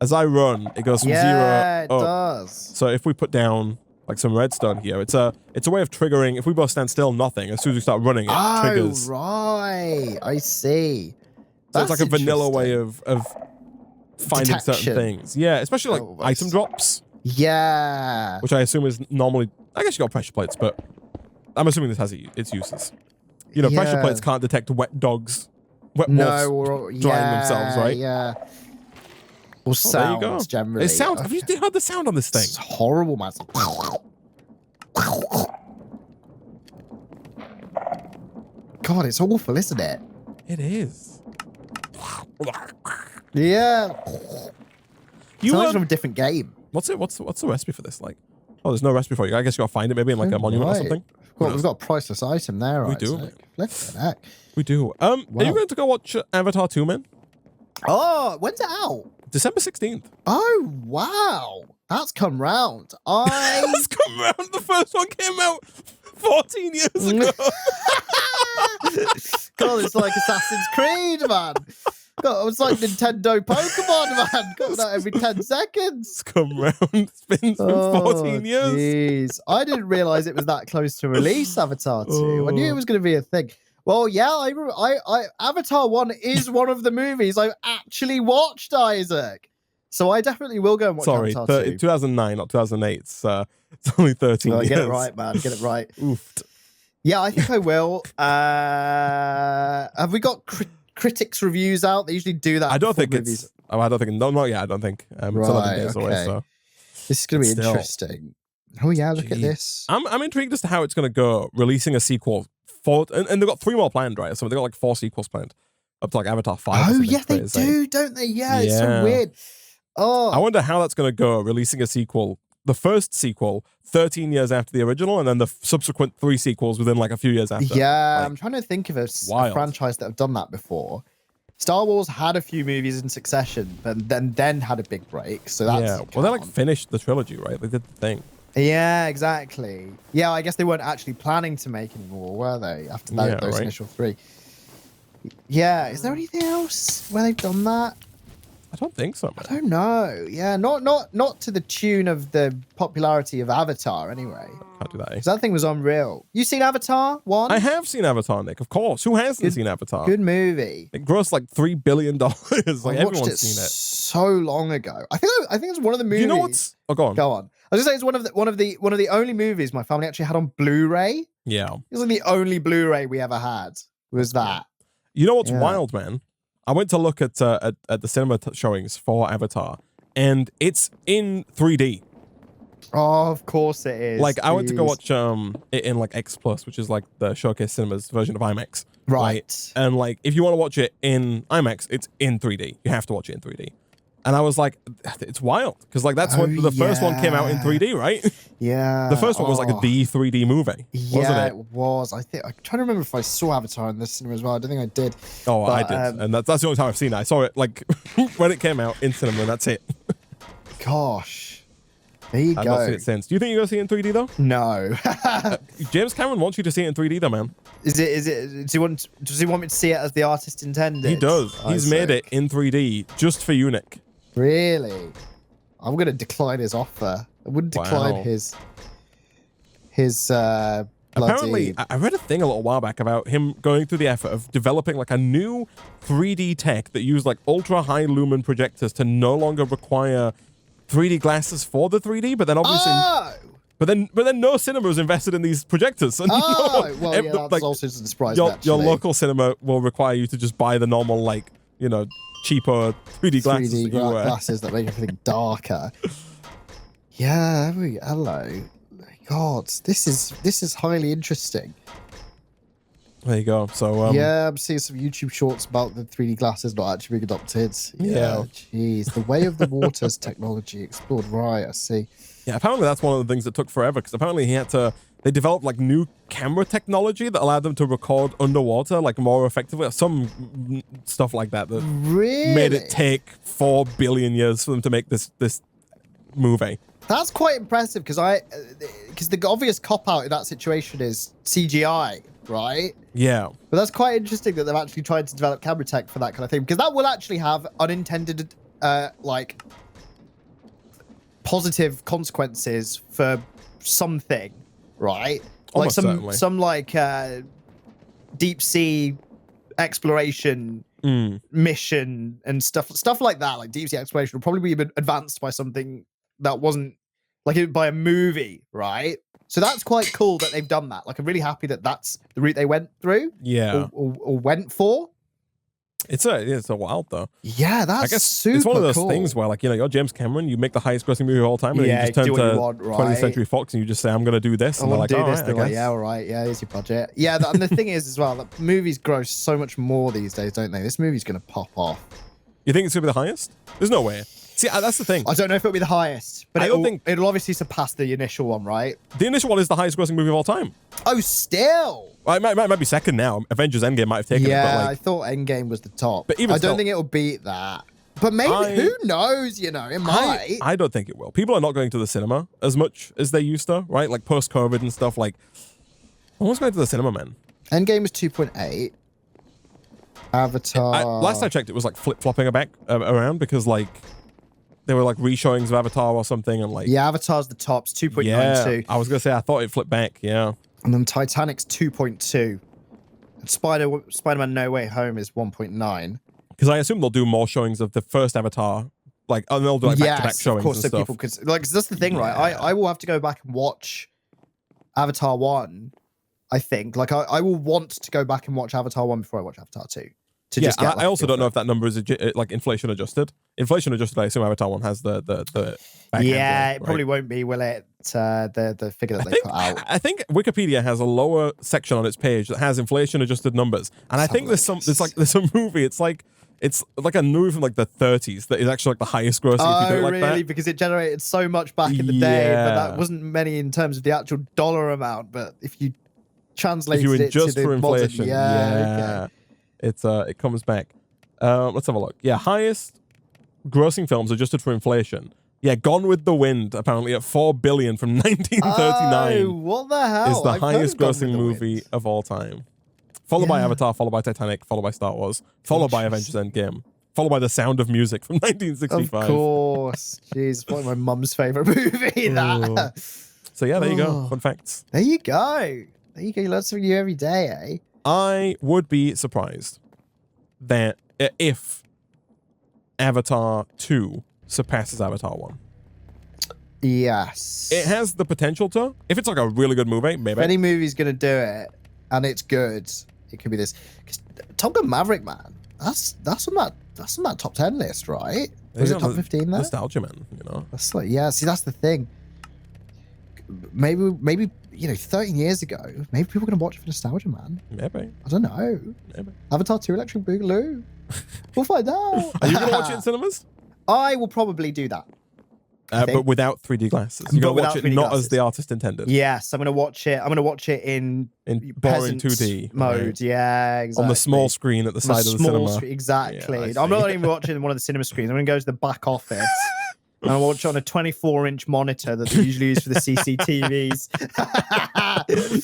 As I run, it goes from 0 up. It does. So if we put down like some redstone here, it's a way of triggering. If we both stand still, nothing. As soon as we start running, it triggers. Oh, right. I see. So it's like a vanilla way of finding certain things. Yeah, especially like item drops. Yeah. Which I assume is normally, I guess you got pressure plates, but I'm assuming this has its uses. You know, pressure plates can't detect wet dogs, wet wolves drying themselves, right? Yeah. Or sounds, there you go. Generally. It sounds. Have you heard the sound on this thing? It's horrible, man. God, it's awful, isn't it? It is. Yeah. You sounds from a different game. What's the recipe for this like? Oh, there's no recipe for you. I guess you gotta find it maybe in like a monument or something. Well, we've got a priceless item there, right? We do. Let's We do. Are you going to go watch Avatar 2, man? Oh, when's it out? December 16th. Oh, wow. That's come round. It's come round. The first one came out 14 years ago. God, it's like Assassin's Creed, man. God, it's like Nintendo Pokemon, man. Coming out every 10 seconds. It's come round. It's been 14 years. Jeez. I didn't realize it was that close to release, Avatar 2. I knew it was going to be a thing. Well, yeah, Avatar 1 is one of the movies I've actually watched, Isaac. So I definitely will go and watch Avatar 2. 2009, not 2008. It's only 13 years. Get it right, man. Get it right. Oofed. Yeah, I think I will. Have we got critics reviews out? They usually do that. I don't think it's... Oh, I don't think... No, not yet, I don't think. It's 11 days away, so... This is going to be interesting. Oh, yeah, look at this. I'm intrigued as to how it's going to go, releasing a sequel. And they've got 3 more planned, right? So they've got like 4 sequels planned. Up to like Avatar 5. Oh, yeah, they do, don't they? Yeah, it's so weird. Oh, I wonder how that's going to go, releasing a sequel, the first sequel, 13 years after the original, and then the subsequent 3 sequels within like a few years after. Yeah, I'm trying to think of a franchise that have done that before. Star Wars had a few movies in succession, but then had a big break. So that's well, they like finished the trilogy, right? They did the thing. Yeah, exactly. Yeah, I guess they weren't actually planning to make any more, were they? After those initial 3. Yeah, is there anything else where they've done that? I don't think so, man. I don't know. Yeah, not to the tune of the popularity of Avatar, anyway. Can't do that. Because that thing was unreal. You seen Avatar 1? I have seen Avatar, Nick. Of course. Who hasn't seen Avatar? Good movie. It grossed like $3 billion. Like everyone's seen it. So long ago. I think it's one of the movies. You know what's? Oh, go on. Go on. I was gonna say it's one of the only movies my family actually had on Blu-ray. Yeah. It was like the only Blu-ray we ever had. Was that? You know what's wild, man? I went to look at the cinema showings for Avatar, and it's in 3D. Oh, of course it is. Like, I went to go watch it in like X Plus, which is like the Showcase Cinemas version of IMAX. Right. And like, if you want to watch it in IMAX, it's in 3D. You have to watch it in 3D. And I was like, it's wild. Because like, that's when the first one came out in 3D, right? Yeah. The first one was like the 3D movie, wasn't it? It was. I'm trying to remember if I saw Avatar in the cinema as well. I don't think I did. Oh, I did. And that's the only time I've seen it. I saw it like when it came out in cinema, and that's it. Gosh. There you go. I've not seen it since. Do you think you're going to see it in 3D though? No. James Cameron wants you to see it in 3D though, man. Is it? Does he want me to see it as the artist intended? He does. He's made it in 3D just for you, Nick. Really? I'm going to decline his offer. I wouldn't decline his Apparently, I read a thing a little while back about him going through the effort of developing like a new 3D tech that used like ultra high lumen projectors to no longer require 3D glasses for the 3D, but then obviously, but then no cinema was invested in these projectors. So that's also a surprise. Your local cinema will require you to just buy the normal, like, you know, cheaper 3D glasses. 3D glasses that make everything darker. Yeah, hello. God, this is highly interesting. There you go. So yeah, I'm seeing some YouTube shorts about the 3D glasses not actually being adopted. Yeah, jeez, the way of the waters technology explored. Right, I see. Yeah, apparently that's one of the things that took forever because apparently they developed like new camera technology that allowed them to record underwater like more effectively. Some stuff like that really made it take 4 billion years for them to make this movie. That's quite impressive because the obvious cop-out in that situation is CGI, right? Yeah. But that's quite interesting that they've actually tried to develop camera tech for that kind of thing because that will actually have unintended like positive consequences for something, right? Almost like certainly. some like deep sea exploration mission and stuff like that, like deep sea exploration will probably be advanced by something that wasn't like by a movie, right? So that's quite cool that they've done that. Like I'm really happy that that's the route they went through. Yeah. Or went for. It's a wild though. Yeah, that's I guess super it's one of those cool. things where like, you know, you're James Cameron, you make the highest grossing movie of all time, and then you just turn to 20th Century Fox and you just say, I'm gonna do this. And they're like, yeah, all right, yeah, here's your budget. Yeah, and the thing is as well, that movies gross so much more these days, don't they? This movie's gonna pop off. You think it's gonna be the highest? There's no way. See, that's the thing. I don't know if it'll be the highest. But I don't think it'll obviously surpass the initial one, right? the initial one is the highest grossing movie of all time. Oh, still. Well, it might be second now. Avengers Endgame might have taken it. Yeah, But I like, thought Endgame was the top. But even I don't still- think it'll beat that. But maybe, who knows, you know, it might. I don't think it will. People are not going to the cinema as much as they used to, right? Like post-COVID and stuff. Like, no one's going to the cinema, man. Endgame was 2.8. Avatar. Last I checked, it was like flip-flopping around because like they were like reshowings of Avatar or something, and like Yeah, Avatar's the tops, 2.92. yeah, I was gonna say I thought it flipped back. Yeah, And then Titanic's 2.2. And Spider-Man No Way Home is 1.9. because I assume they'll do more showings of the first Avatar, like and they'll do like back-to-back showings of course, and so stuff. people could, like, 'cause that's the thing, right? I will have to go back and watch Avatar 1, I think. Like, I will want to go back and watch Avatar 1 before I watch Avatar 2. To Yeah, just get, I also don't know if that number is like inflation adjusted. Inflation adjusted, I assume Avatar 1 has the back yeah, end, it probably won't be, will it? The figure that they put out. I think Wikipedia has a lower section on its page that has inflation adjusted numbers, and I think there's a movie. It's like a movie from like the 30s that is actually like the highest grossing. Oh, if you do it like really? that. Because it generated so much back in the day, but Yeah. that wasn't many in terms of the actual dollar amount. But if you translate If you it to adjust the for modern, inflation, okay. it comes back. Let's have a look. Yeah, highest grossing films adjusted for inflation. Yeah, Gone with the Wind apparently at $4 billion from 1939 Oh, what the hell? is the I've heard highest of Gone with grossing the movie Wind. of all time. Followed by Yeah. Avatar, followed by Titanic, followed by Star Wars, followed by Avengers Endgame, followed by The Sound of Music from 1965. Of course. Jeez, it's probably my mum's favorite movie, that. So yeah, there you go. Oh. Fun facts. There you go. There you go. You learn something new every day, eh? I would be surprised that if Avatar 2 surpasses Avatar 1. Yes. It has the potential to. If it's like a really good movie, maybe. If any movie's going to do it, and it's good, it could be this. 'Cause Top Gun Maverick, man, that's on that top 10 list, right? Was it top 15 there? Nostalgia, man, you know. That's like, yeah, see, that's the thing. Maybe, you know, 13 years ago, maybe people are going to watch it for nostalgia, man. Maybe. I don't know. Maybe. Avatar 2 Electric Boogaloo. We'll find out. Are you going to watch it in cinemas? I will probably do that. But without 3D glasses. You're going to watch without it 3D not as glasses. the artist intended. Yes, I'm going to watch it. I'm going to watch it in boring peasant 2D mode. right. Yeah, exactly. On the small screen at the side of the cinema. Exactly. Yeah, I I'm not see. even watching one of the cinema screens. I'm going to go to the back office. And I'll watch it on a 24-inch monitor that they usually use for the CCTVs.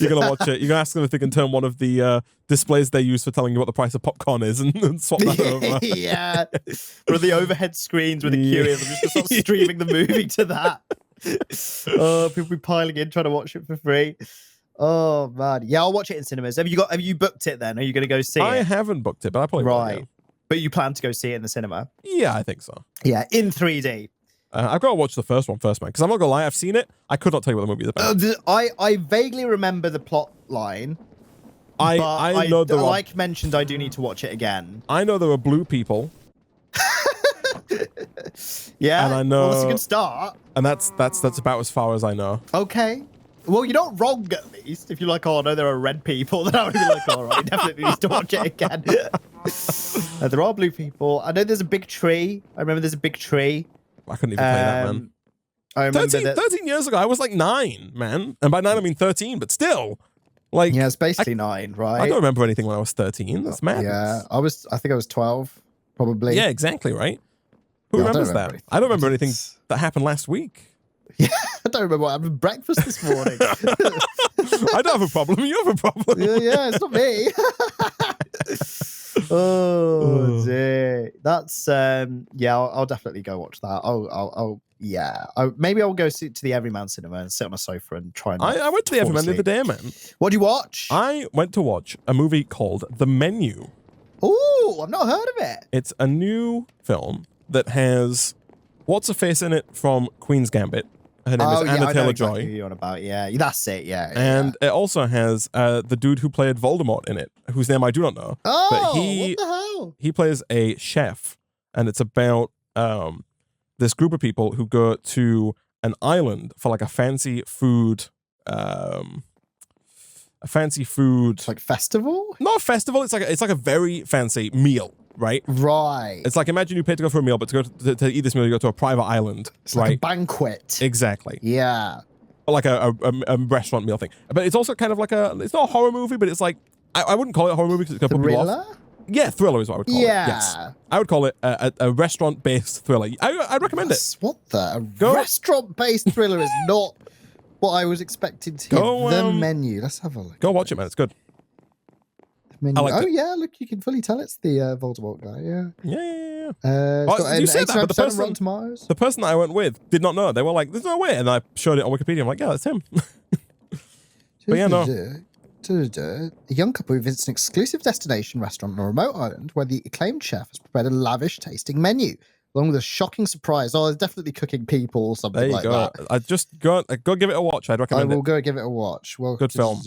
You're going to watch it. You're going to ask them if they can turn one of the displays they use for telling you what the price of popcorn is and swap that over. Yeah. Or the overhead screens where the queue is. I'm just going to start streaming the movie to that. Oh, people be piling in trying to watch it for free. Oh, man. Yeah, I'll watch it in cinemas. Have you booked it then? Are you going to go see I it? haven't booked it, but I probably will, Right. But you plan to go see it in the cinema? Yeah, I think so. Yeah, in 3D. I've got to watch the first one first, man, because I'm not going to lie, I've seen it. I could not tell you what the movie is about. I vaguely remember the plot line. I know there like mentioned, I do need to watch it again. I know there are blue people, Yeah, and I know well, that's a good start. and that's about as far as I know. Okay. Well, you're not wrong, at least. If you're like, oh, no, there are red people, then I would be like, all right, definitely need to watch it again. There are blue people. I know there's a big tree. I remember there's a big tree. I couldn't even play that, man. I remember 13 years ago, I was like 9, man. And by 9, I mean 13, but still. Like, Yeah, it's basically 9, right? I don't remember anything when I was 13. That's mad. Yeah, I think I was 12, probably. Yeah, exactly, right? Who Yeah, I don't remembers remember that? anything. I don't remember anything that happened last week. Yeah, I don't remember what happened for breakfast this morning. I don't have a problem. You have a problem. yeah, it's not me. Oh dear. That's yeah, I'll definitely go watch that. Maybe I'll go to the Everyman Cinema and sit on a sofa and try and I went to the fall Everyman the other asleep. day, man. What'd you watch? I went to watch a movie called The Menu. Oh, I've not heard of it. It's a new film that has what's-her-face in it from Queen's Gambit. Her name is Anna I know Taylor-Joy. exactly who you're on about. Yeah, that's it. Yeah, And it also has the dude who played Voldemort in it, whose name I do not know. oh, but what the hell? he plays a chef, and it's about this group of people who go to an island for like a fancy food. It's like festival. Not a festival. It's like a very fancy meal. right? Right. It's like, imagine you pay to go for a meal, but to eat this meal, you go to a private island, It's right? like a banquet. Exactly. Yeah. Like a restaurant meal thing. But it's also kind of like it's not a horror movie, but it's like, I wouldn't call it a horror movie because it's going to put people off. Thriller? Yeah, thriller is what I would call it. Yeah. Yes. I would call it a restaurant-based thriller. I'd recommend it. What the? A restaurant-based thriller is not what I was expecting to hear. The Menu. Let's have a look. Go watch it, man. It's good. Menu. Yeah, look, you can fully tell it's the Voldemort guy. Yeah. Yeah. You said that, but the person that I went with did not know. They were like, "There's no way," and I showed it on Wikipedia. I'm like, "Yeah, that's him." But yeah, no. A young couple who visits an exclusive destination restaurant on a remote island where the acclaimed chef has prepared a lavish tasting menu, along with a shocking surprise. Oh, they're definitely cooking people or something like that. I just go give it a watch. I'd recommend it. I will go give it a watch. Well, good film.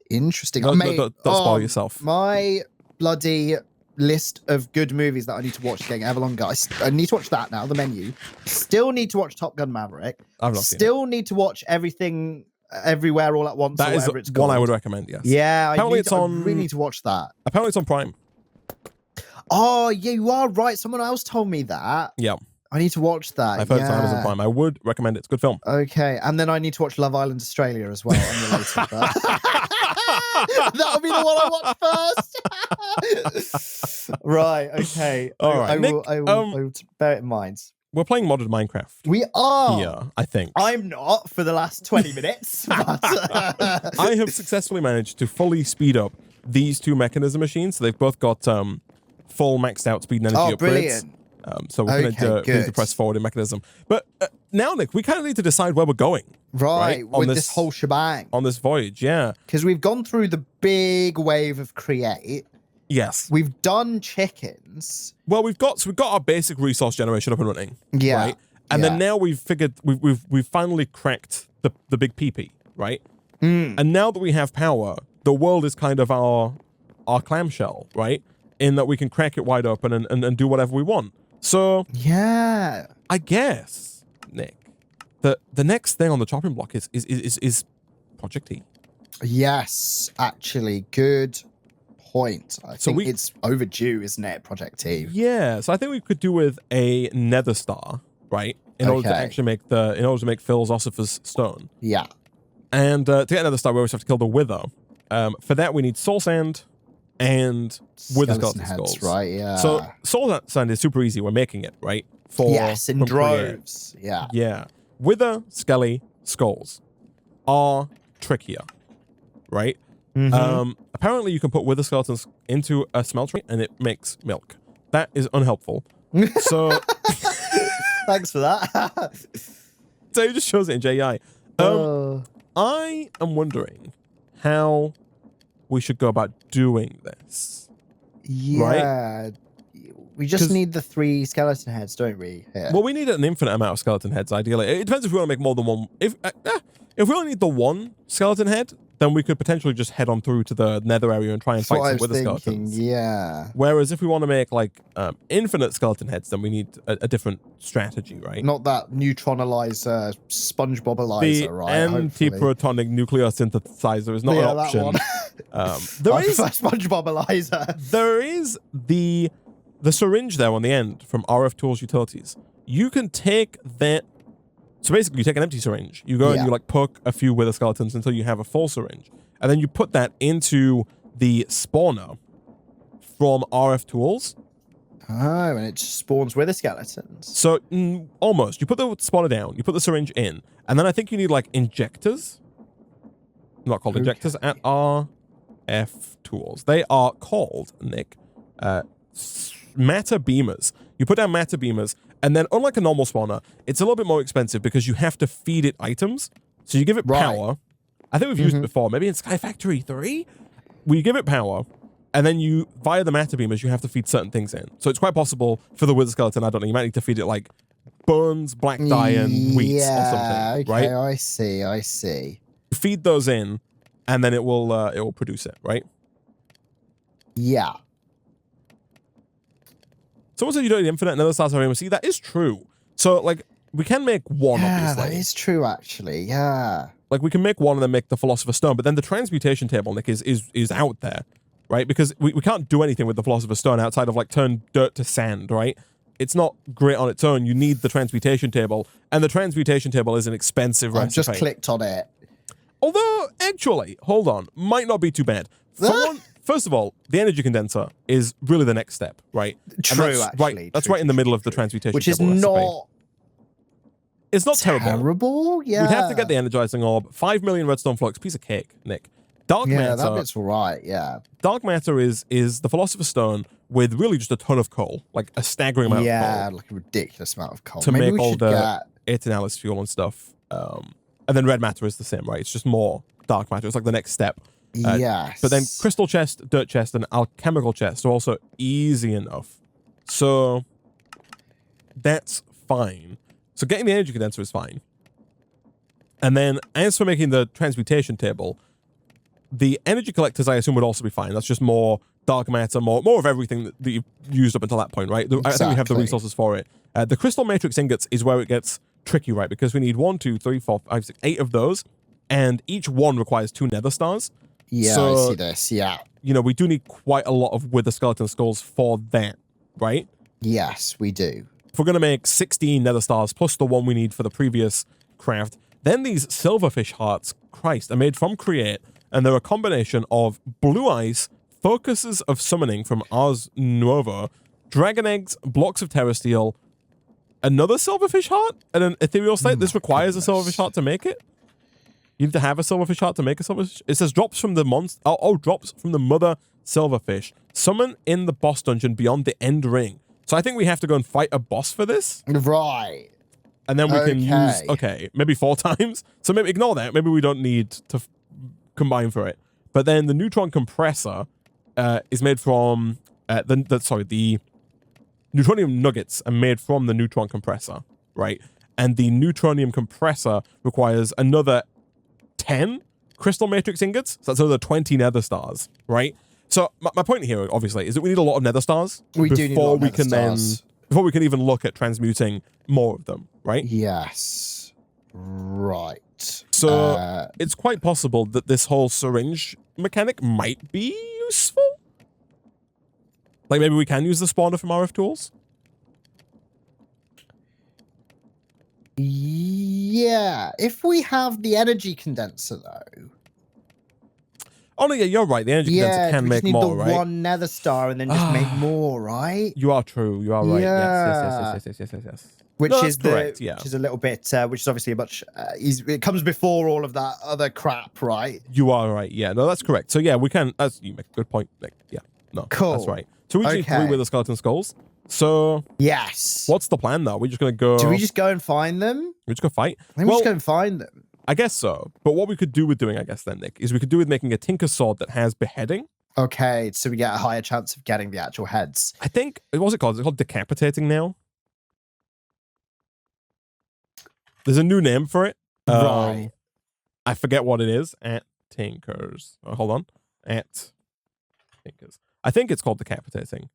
Interesting. Don't spoil yourself. My bloody list of good movies that I need to watch getting ever longer. I need to watch that now, The Menu. Still need to watch Top Gun Maverick. I've not seen it. Still need to watch Everything Everywhere All at Once. That is it's called. one I would recommend, yes. Yeah, I really need to watch that. Apparently it's on Prime. Oh, yeah, you are right. Someone else told me that. Yeah. I need to watch that. I've heard it's on Amazon Prime. I would recommend it. It's a good film. Okay, and then I need to watch Love Island Australia as well. Unrelated, that'll be the one I watch first. Right, okay. All right, Nick, I will bear it in mind. We're playing modded Minecraft. We are. Yeah, I think. I'm not for the last 20 minutes. But I have successfully managed to fully speed up these two mechanism machines. So they've both got full maxed out speed and energy upgrades. Brilliant. So we're going to press forward in mechanism. But now, Nick, we kind of need to decide where we're going. Right, with this whole shebang. On this voyage, yeah. Because we've gone through the big wave of create. Yes. We've done chickens. Well, we've got our basic resource generation up and running. Yeah. Right? And then now we've figured we've finally cracked the big peepee, right? And now that we have power, the world is kind of our clamshell, right? In that we can crack it wide open and do whatever we want. So yeah, I guess, Nick, the next thing on the chopping block is Project E. Yes, actually, good point. I think it's overdue, isn't it, Project E? Yeah, so I think we could do with a Nether Star, right? In order to actually make Phil's Ossifer's stone. Yeah. And to get Nether Star, we always have to kill the Wither. For that, we need soul sand and Wither skeleton skulls. Right, yeah. So soul sand is super easy. We're making it, right? In droves. Yeah. Yeah. Wither, skelly, skulls are trickier, right? Apparently, you can put wither skeletons into a smeltery and it makes milk. That is unhelpful. So, thanks for that. So it just shows it in JEI. I am wondering how we should go about doing this. Yeah. Right? We just need the 3 skeleton heads, don't we? Yeah. Well, we need an infinite amount of skeleton heads, ideally. It depends if we want to make more than one. If we only need the 1 skeleton head, then we could potentially just head on through to the nether area and try and fight some wither skeletons. Yeah. Whereas if we want to make like infinite skeleton heads, then we need a different strategy, right? Not that neutronalizer, SpongeBobalizer, right? Anti-protonic nucleosynthesizer is not an option. There is SpongeBobalizer. There is the syringe there on the end from RF Tools Utilities. You can take that. So basically, you take an empty syringe, you go and you like poke a few wither skeletons until you have a full syringe, and then you put that into the spawner from RF Tools. Oh, and it just spawns wither skeletons. So almost, you put the spawner down, you put the syringe in, and then I think you need like injectors. Not called injectors at RF Tools. They are called, Nick, matter beamers. You put down matter beamers. And then, unlike a normal spawner, it's a little bit more expensive because you have to feed it items. So you give it power. I think we've used it before. Maybe in Sky Factory 3? We give it power, and then via the matter beamers, you have to feed certain things in. So it's quite possible for the wither skeleton, I don't know, you might need to feed it like bones, black dye, and wheat or something, right? I see. Feed those in, and then it will produce it, right? Yeah. Someone said you don't need infinite, and other stars are see, that is true. So, like, we can make one, obviously. That is true, actually, yeah. Like, we can make one and then make the Philosopher's Stone, but then the transmutation table, Nick, is out there. right? Because we can't do anything with the Philosopher's Stone outside of like turn dirt to sand, right? It's not great on its own. You need the transmutation table, and the transmutation table is an expensive recipe. I've just clicked on it. Although, actually, hold on, might not be too bad. First of all, the energy condenser is really the next step, right? True, actually. That's right in the middle of the transmutation which is table recipe. not. It's not terrible. Yeah. We'd have to get the energizing orb. 5 million redstone flux, piece of cake, Nick. Dark matter. That bit's all right. Yeah. Dark matter is the Philosopher's Stone with really just a ton of coal, like a staggering amount of coal. Yeah, like a ridiculous amount of coal. To make all the Eternalist fuel and stuff. And then red matter is the same, right? It's just more dark matter. It's like the next step. Yes. But then crystal chest, dirt chest, and alchemical chest are also easy enough. So that's fine. So getting the energy condenser is fine. And then as for making the transmutation table, the energy collectors I assume would also be fine. That's just more dark matter, more of everything that you've used up until that point, right? Exactly. I think we have the resources for it. The crystal matrix ingots is where it gets tricky, right? Because we need 1, 2, 3, 4, 5, 6, 8 of those, and each one requires 2 nether stars. Yeah, so, I see this. Yeah. You know, we do need quite a lot of wither skeleton skulls for that, right? Yes, we do. If we're going to make 16 nether stars plus the one we need for the previous craft, then these silverfish hearts, Christ, are made from Create, and they're a combination of blue ice, focuses of summoning from Ars Nova, dragon eggs, blocks of terra steel, another silverfish heart, and an ethereal slate. This requires a silverfish heart to make it. You need to have a silverfish heart to make a silverfish. It says drops from the monster. Drops from the mother silverfish. Summon in the boss dungeon beyond the end ring. So I think we have to go and fight a boss for this. Right. And then we can use, maybe 4 times. So maybe ignore that. Maybe we don't need to combine for it. But then the neutron compressor is made from, the neutronium nuggets are made from the neutron compressor, right? And the neutronium compressor requires another 10 crystal matrix ingots. So that's another 20 nether stars, right? So my point here, obviously, is that we need a lot of nether stars before we can even look at transmuting more of them, right? Yes. Right. So it's quite possible that this whole syringe mechanic might be useful. Like maybe we can use the spawner from RF tools. Yeah, if we have the energy condenser though. Oh no, yeah, you're right. The energy condenser can make more, right? Yeah, one nether star and then just make more, right? You are true. You are right. Yeah. Yes. Which No, is correct, yeah. Which is a little bit, which is obviously a much. It comes before all of that other crap, right? You are right. Yeah, no, that's correct. So yeah, we can. You make a good point. Like, yeah, no, cool. That's right. So we need 3 wither skeleton skulls. So yes, what's the plan though? We're just gonna go. Do we just go and find them? We just go fight. We just go and find them. I guess so. But what we could do with doing, I guess, then, Nick, is we could do with making a tinker sword that has beheading. Okay, so we get a higher chance of getting the actual heads. I think, what's it called? Is it called decapitating now? There's a new name for it. Right. I forget what it is. At Tinkers. Oh, hold on. At Tinkers. I think it's called decapitating.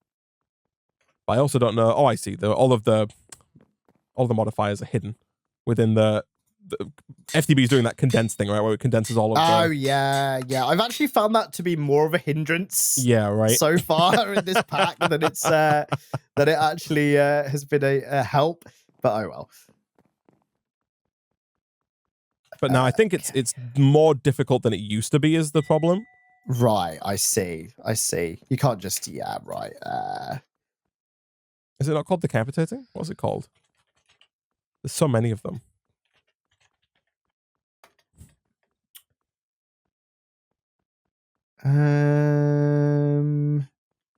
But I also don't know. Oh, I see. All of the modifiers are hidden within the FTB is doing that condensed thing, right? Where it condenses all of them. Oh, yeah. I've actually found that to be more of a hindrance. Yeah, right. So far in this pack than it's that it actually has been a help. But oh well. But now I think it's more difficult than it used to be is the problem. Right, I see. You can't just right. Is it not called decapitating? What's it called? There's so many of them.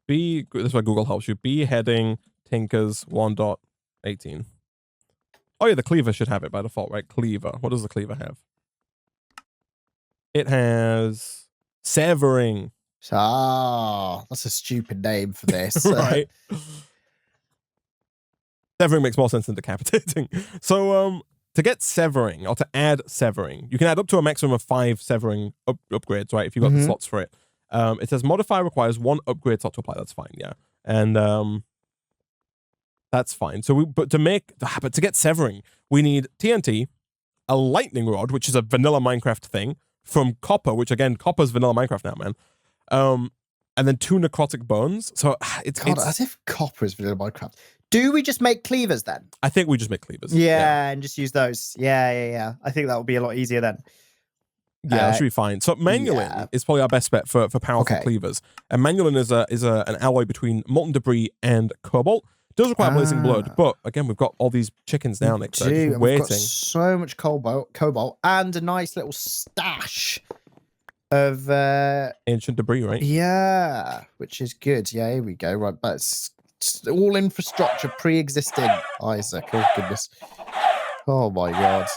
This is why Google helps you. Beheading Tinkers 1.18. Oh yeah, the cleaver should have it by default, right? Cleaver. What does the cleaver have? It has severing. That's a stupid name for this. Right. Severing makes more sense than decapitating. So to get severing, or to add severing, you can add up to a maximum of 5 severing upgrades, right? If you've got the slots for it. It says modify requires 1 upgrade slot to apply. That's fine, yeah. And that's fine. So but to get severing, we need TNT, a lightning rod, which is a vanilla Minecraft thing, from copper, which again, copper's vanilla Minecraft now, man. and then 2 necrotic bones. So it's as if copper is vanilla Minecraft. Do we just make cleavers then? I think we just make cleavers. Yeah, and just use those. Yeah. I think that would be a lot easier then. Yeah, that should be fine. So manulin is probably our best bet for powerful cleavers. And manulin is an alloy between molten debris and cobalt. Does require blazing blood, but again, we've got all these chickens down. Nick, so just waiting. We've got so much cobalt, and a nice little stash of ancient debris, right? Yeah, which is good. Yeah, here we go. Right, but it's all infrastructure pre-existing. Isaac, oh goodness, oh my god.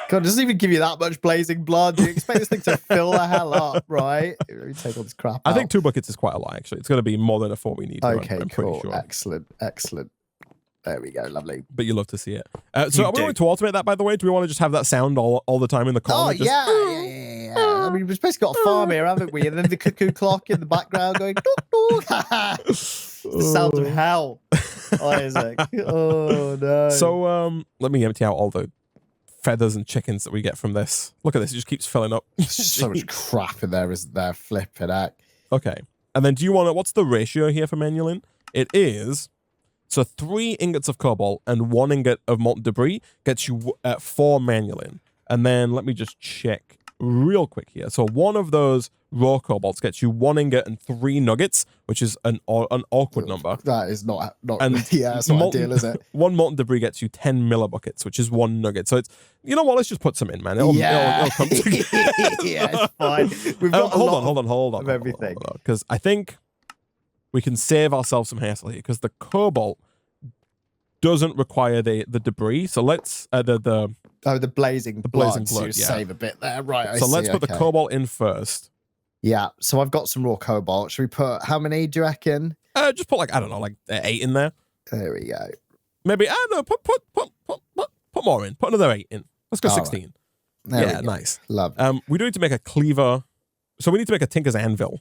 God, it doesn't even give you that much blazing blood. You expect this thing to fill the hell up, right? Let me take all this crap out. I think 2 buckets is quite a lot, actually. It's going to be more than a 4 we need. Okay, I'm cool. pretty sure. Excellent. There we go, lovely. But you love to see it. So are we going to automate that, by the way? Do we want to just have that sound all the time in the car? Oh, yeah. I mean, we've basically got a farm here, haven't we? And then the cuckoo clock in the background going, dook, dook. The sound of hell. Isaac. Oh, no. So let me empty out all the feathers and chickens that we get from this. Look at this. It just keeps filling up. There's so much crap in there, isn't there? Flipping heck. Okay. And then do you want to, what's the ratio here for manulin? It is, so 3 ingots of cobalt and 1 ingot of molten debris gets you 4 manulin. And then let me just check real quick here. So 1 of those raw cobalts gets you 1 ingot and 3 nuggets, which is an awkward number. That is not and yeah, it's not ideal, is it? 1 molten debris gets you 10 millibuckets, which is 1 nugget. So it's, you know what, let's just put some in, man. It'll come together. Yeah, it's fine. We've got hold on. Of everything. Because I think we can save ourselves some hassle here, because the cobalt doesn't require the debris. So let's the blazing blood, so save a bit there, right? So let's put the cobalt in first. Yeah, so I've got some raw cobalt. Should we put how many, do you reckon? Just put I don't know, 8 in there. There we go. Maybe put more in. Put another 8 in. Let's go 16. Right. Yeah, nice. Love. We do need to make a cleaver. So we need to make a tinker's anvil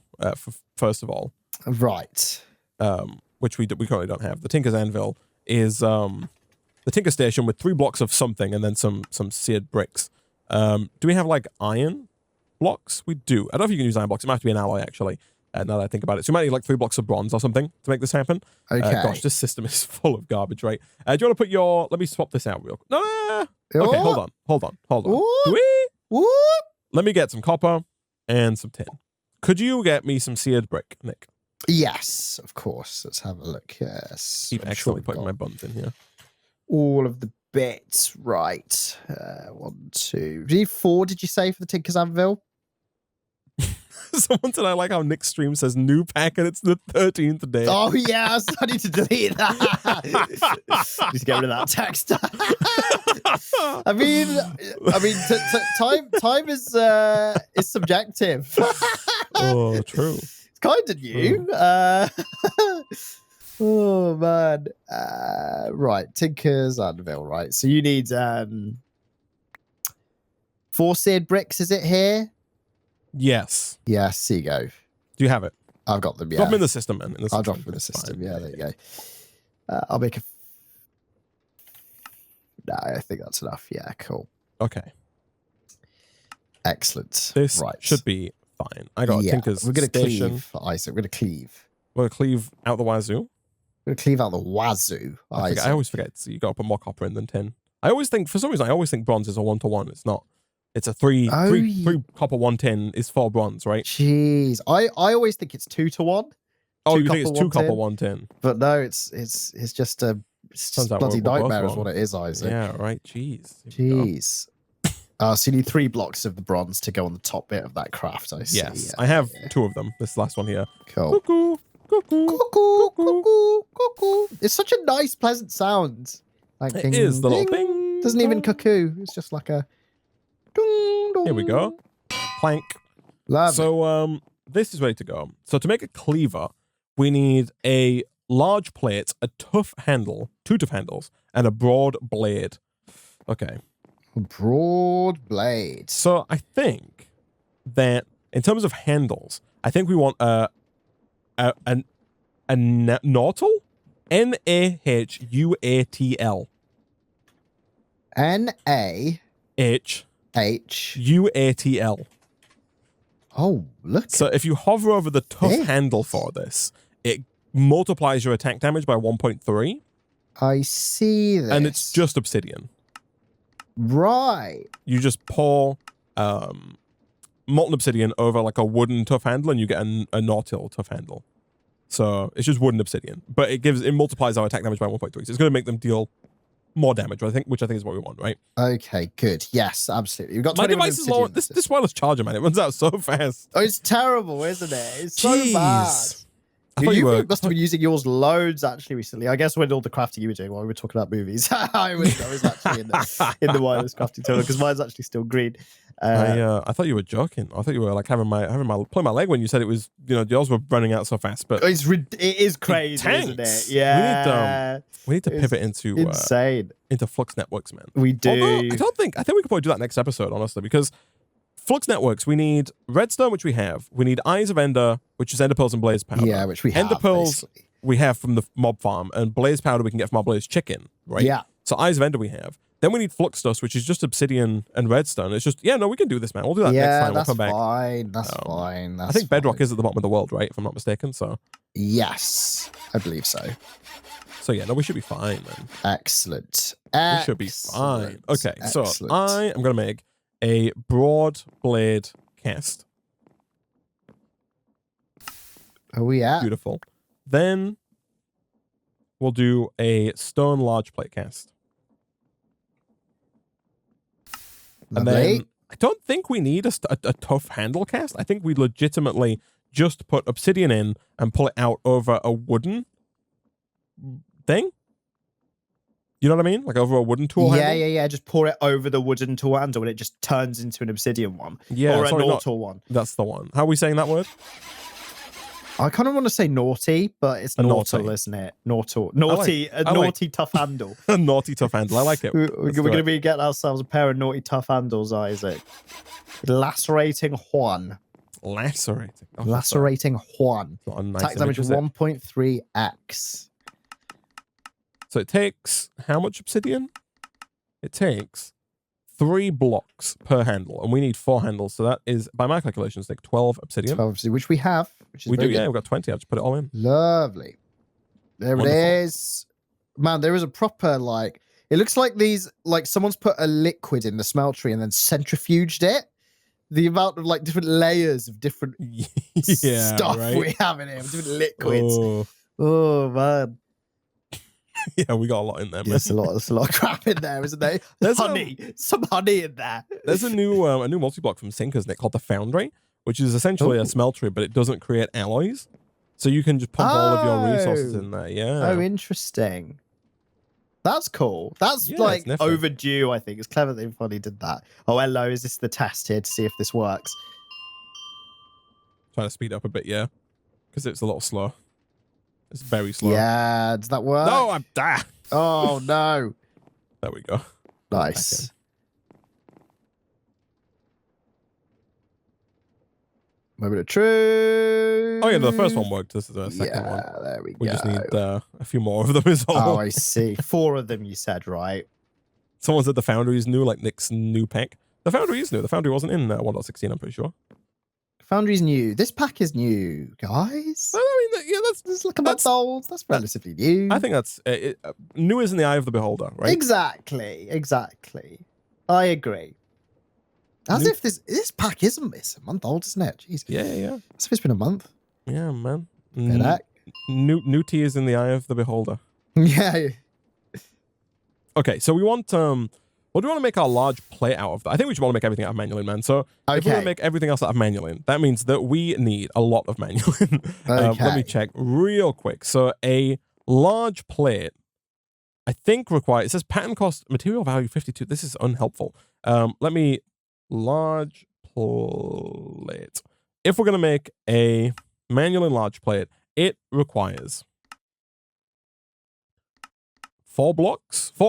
first of all. Right. Which we currently don't have. The tinker's anvil is the tinker station with 3 blocks of something and then some seared bricks. Do we have iron blocks? We do. I don't know if you can use iron blocks. It might have to be an alloy, actually, now that I think about it. So you might need 3 blocks of bronze or something to make this happen. Okay. Gosh, this system is full of garbage, right? Do you want to put your... Let me swap this out real quick. No. Okay, hold on. Whoop. Let me get some copper and some tin. Could you get me some seared brick, Nick? Yes, of course. Let's have a look. Yes. Keep accidentally putting my buns in here. All of the bits, right. 1, 2, 3, 4, did you say, for the Tinker's Anvil? Someone said I like how Nick's stream says new pack and it's the 13th day. Oh, yeah, I need to delete that. Need to get rid of that text. I mean, time is subjective. Oh, true. It's kind of new. Oh man. Right, Tinker's Anvil, right. So you need 4 seared bricks, is it here? Yes. Yes, here you go. Do you have it? I've got them, yeah. Drop them in the system, man. I'll drop them in the system. Yeah, there you go. I'll make a... No, I think that's enough. Yeah, cool. Okay. Excellent. This should be fine. I got Tinker's We're going to station. cleave, Isaac. We're going to cleave. We're going to cleave out the wazoo. We're going to cleave out the wazoo, I always forget. So you got to put more copper in than tin. I always think, for some reason, bronze is a 1-to-1. It's not. It's a 3 copper, 1 tin is 4 bronze, right? Jeez. I always think it's 2-to-1. Oh, you think it's 2 copper, 1 tin? But no, it's just a bloody nightmare is what it is, Isaac. Yeah, right. Jeez. So you need 3 blocks of the bronze to go on the top bit of that craft, I see. Yes, I have 2 of them. This last one here. Cool. Cuckoo, cuckoo, cuckoo, cuckoo, cuckoo. It's such a nice, pleasant sound. Like it is the little thing. Doesn't even cuckoo. It's just like a... Ding, dong. Here we go. Plank. Love it. This is ready to go. So to make a cleaver, we need a large plate, a tough handle, 2 tough handles, and a broad blade. Okay. Broad blade. So I think that in terms of handles, I think we want a nortle. Nahuatl. Nahuatl. Oh, look. So if you hover over the tough handle for this, it multiplies your attack damage by 1.3. I see this. And it's just obsidian. Right. You just pour molten obsidian over like a wooden tough handle and you get a Nautil tough handle. So it's just wooden obsidian. But it multiplies our attack damage by 1.3. So it's going to make them deal more damage, which I think is what we want, right? Okay, good. Yes, absolutely. We've got my device is low. This wireless charger, man, it runs out so fast. Oh, it's terrible, isn't it? It's so bad. You must have been using yours loads actually recently. I guess when all the crafting you were doing while we were talking about movies, I was actually in the wireless crafting tunnel because mine's actually still green. I thought you were joking. I thought you were like pulling my leg when you said it was, yours were running out so fast. But it is crazy, isn't it? Yeah. We need to pivot into insane into Flux Networks, man. We do. Although I think we could probably do that next episode, honestly, because Flux Networks, we need Redstone, which we have. We need Eyes of Ender, which is Ender Pearls and Blaze Powder. Yeah, which we have. Ender Pearls we have from the mob farm, and Blaze Powder we can get from our Blaze Chicken, right? Yeah. So Eyes of Ender we have. Then we need Flux Dust, which is just obsidian and redstone. It's just, we can do this, man. We'll do that next time. We'll come back. That's fine. I think Bedrock is at the bottom of the world, right? If I'm not mistaken. So yes, I believe so. So we should be fine, man. Excellent. We should be fine. Okay, so I am going to make a broad blade cast. Are we at? Beautiful. Then we'll do a stone large plate cast. Lovely. And then I don't think we need a tough handle cast. I think we legitimately just put obsidian in and pull it out over a wooden thing. You know what I mean? Like over a wooden tool handle? Yeah. Just pour it over the wooden tool handle and it just turns into an obsidian one. Yeah, or a Nautil one. That's the one. How are we saying that word? I kind of want to say naughty, but it's Nautil, isn't it? Naughty, naughty tough handle. A naughty tough handle. I like it. We're going to be getting ourselves a pair of naughty tough handles, Isaac. Lacerating Juan. Lacerating. Oh, Lacerating Juan. Nice attack damage 1.3x. So it takes how much obsidian? It takes 3 blocks per handle, and we need 4 handles. So that is, by my calculations, like 12 obsidian. 12 obsidian, which we have. Which is we do, good. We've got 20. I'll just put it all in. Lovely. There Wonderful. It is. Man, there is a proper, it looks like someone's put a liquid in the smeltery and then centrifuged it. The amount of, different layers of different stuff we have in here, different liquids. Oh man. Yeah, we got a lot in there, man. There's a lot of crap in there, isn't there? There's some honey in there. There's a new multi-block from Sinkers, Nick, called the Foundry, which is essentially a smeltery, but it doesn't create alloys. So you can just pump all of your resources in there. Yeah. Oh, interesting. That's cool. That's overdue, I think. It's clever they finally did that. Oh, hello. Is this the test here to see if this works? Trying to speed up a bit, yeah. Because it's a little slow. It's very slow. Yeah, does that work? No, I'm there. Oh, no. There we go. Nice. Moment of truth. Oh, yeah, the first one worked. This is the second one. Yeah, there we go. We just need a few more of them is all. Oh, I see. 4 of them, you said, right? Someone said the Foundry is new, like Nick's new pack. The Foundry is new. The Foundry wasn't in 1.16, I'm pretty sure. Foundry's new. This pack is new, guys. Well, I mean, yeah, that's like a month old. That's relatively new. I think that's new is in the eye of the beholder, right? Exactly. I agree. As if this pack isn't a month old, isn't it? Jeez. Yeah. As if it's been a month. Yeah, man. New tea is in the eye of the beholder. Yeah. Okay, so we want what do we want to make our large plate out of? I think we should want to make everything out of manulin, man. So if we want to make everything else out of manulin, that means that we need a lot of manulin. Let me check real quick. So a large plate, I think requires, it says pattern cost material value 52. This is unhelpful. Large plate. If we're going to make a manulin large plate, it requires 4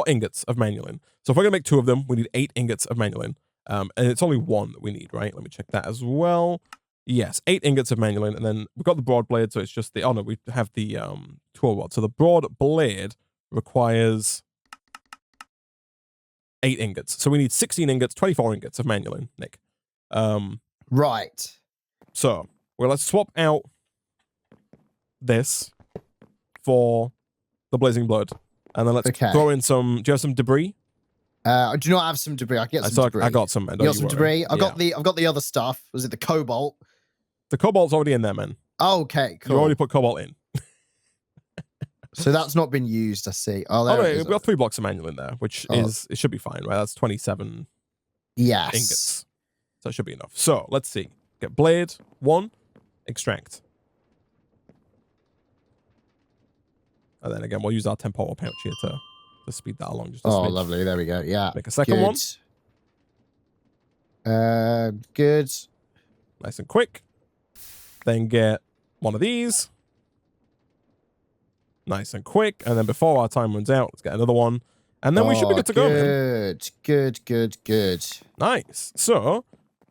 ingots of manulin. So if we're going to make 2 of them, we need 8 ingots of manulin. And it's only 1 that we need, right? Let me check that as well. Yes, 8 ingots of manuline, and then we've got the broad blade, so it's just the... Oh, no, we have the tool rod. So the broad blade requires 8 ingots. So we need 16 ingots, 24 ingots of manuline, Nick. Right. So, well, let's swap out this for the blazing blood. And then let's throw in some... Do you have some debris? I do not have some debris. I can get some debris. I got some, man. You got some debris? I've got the other stuff. Was it the cobalt? The cobalt's already in there, man. Oh, okay, cool. You already put cobalt in. So that's not been used, I see. Oh, there it is. We've got 3 blocks of manual in there, which is... It should be fine, right? That's 27 ingots. So it should be enough. So, let's see. Get blade, 1, extract. And then again, we'll use our temporal pouch here to speed that along. Just a smidge. Lovely. There we go. Yeah. Make a second one. Good. Nice and quick. Then get one of these. Nice and quick. And then before our time runs out, let's get another one. And then we should be good to go, man. Good. Nice. So,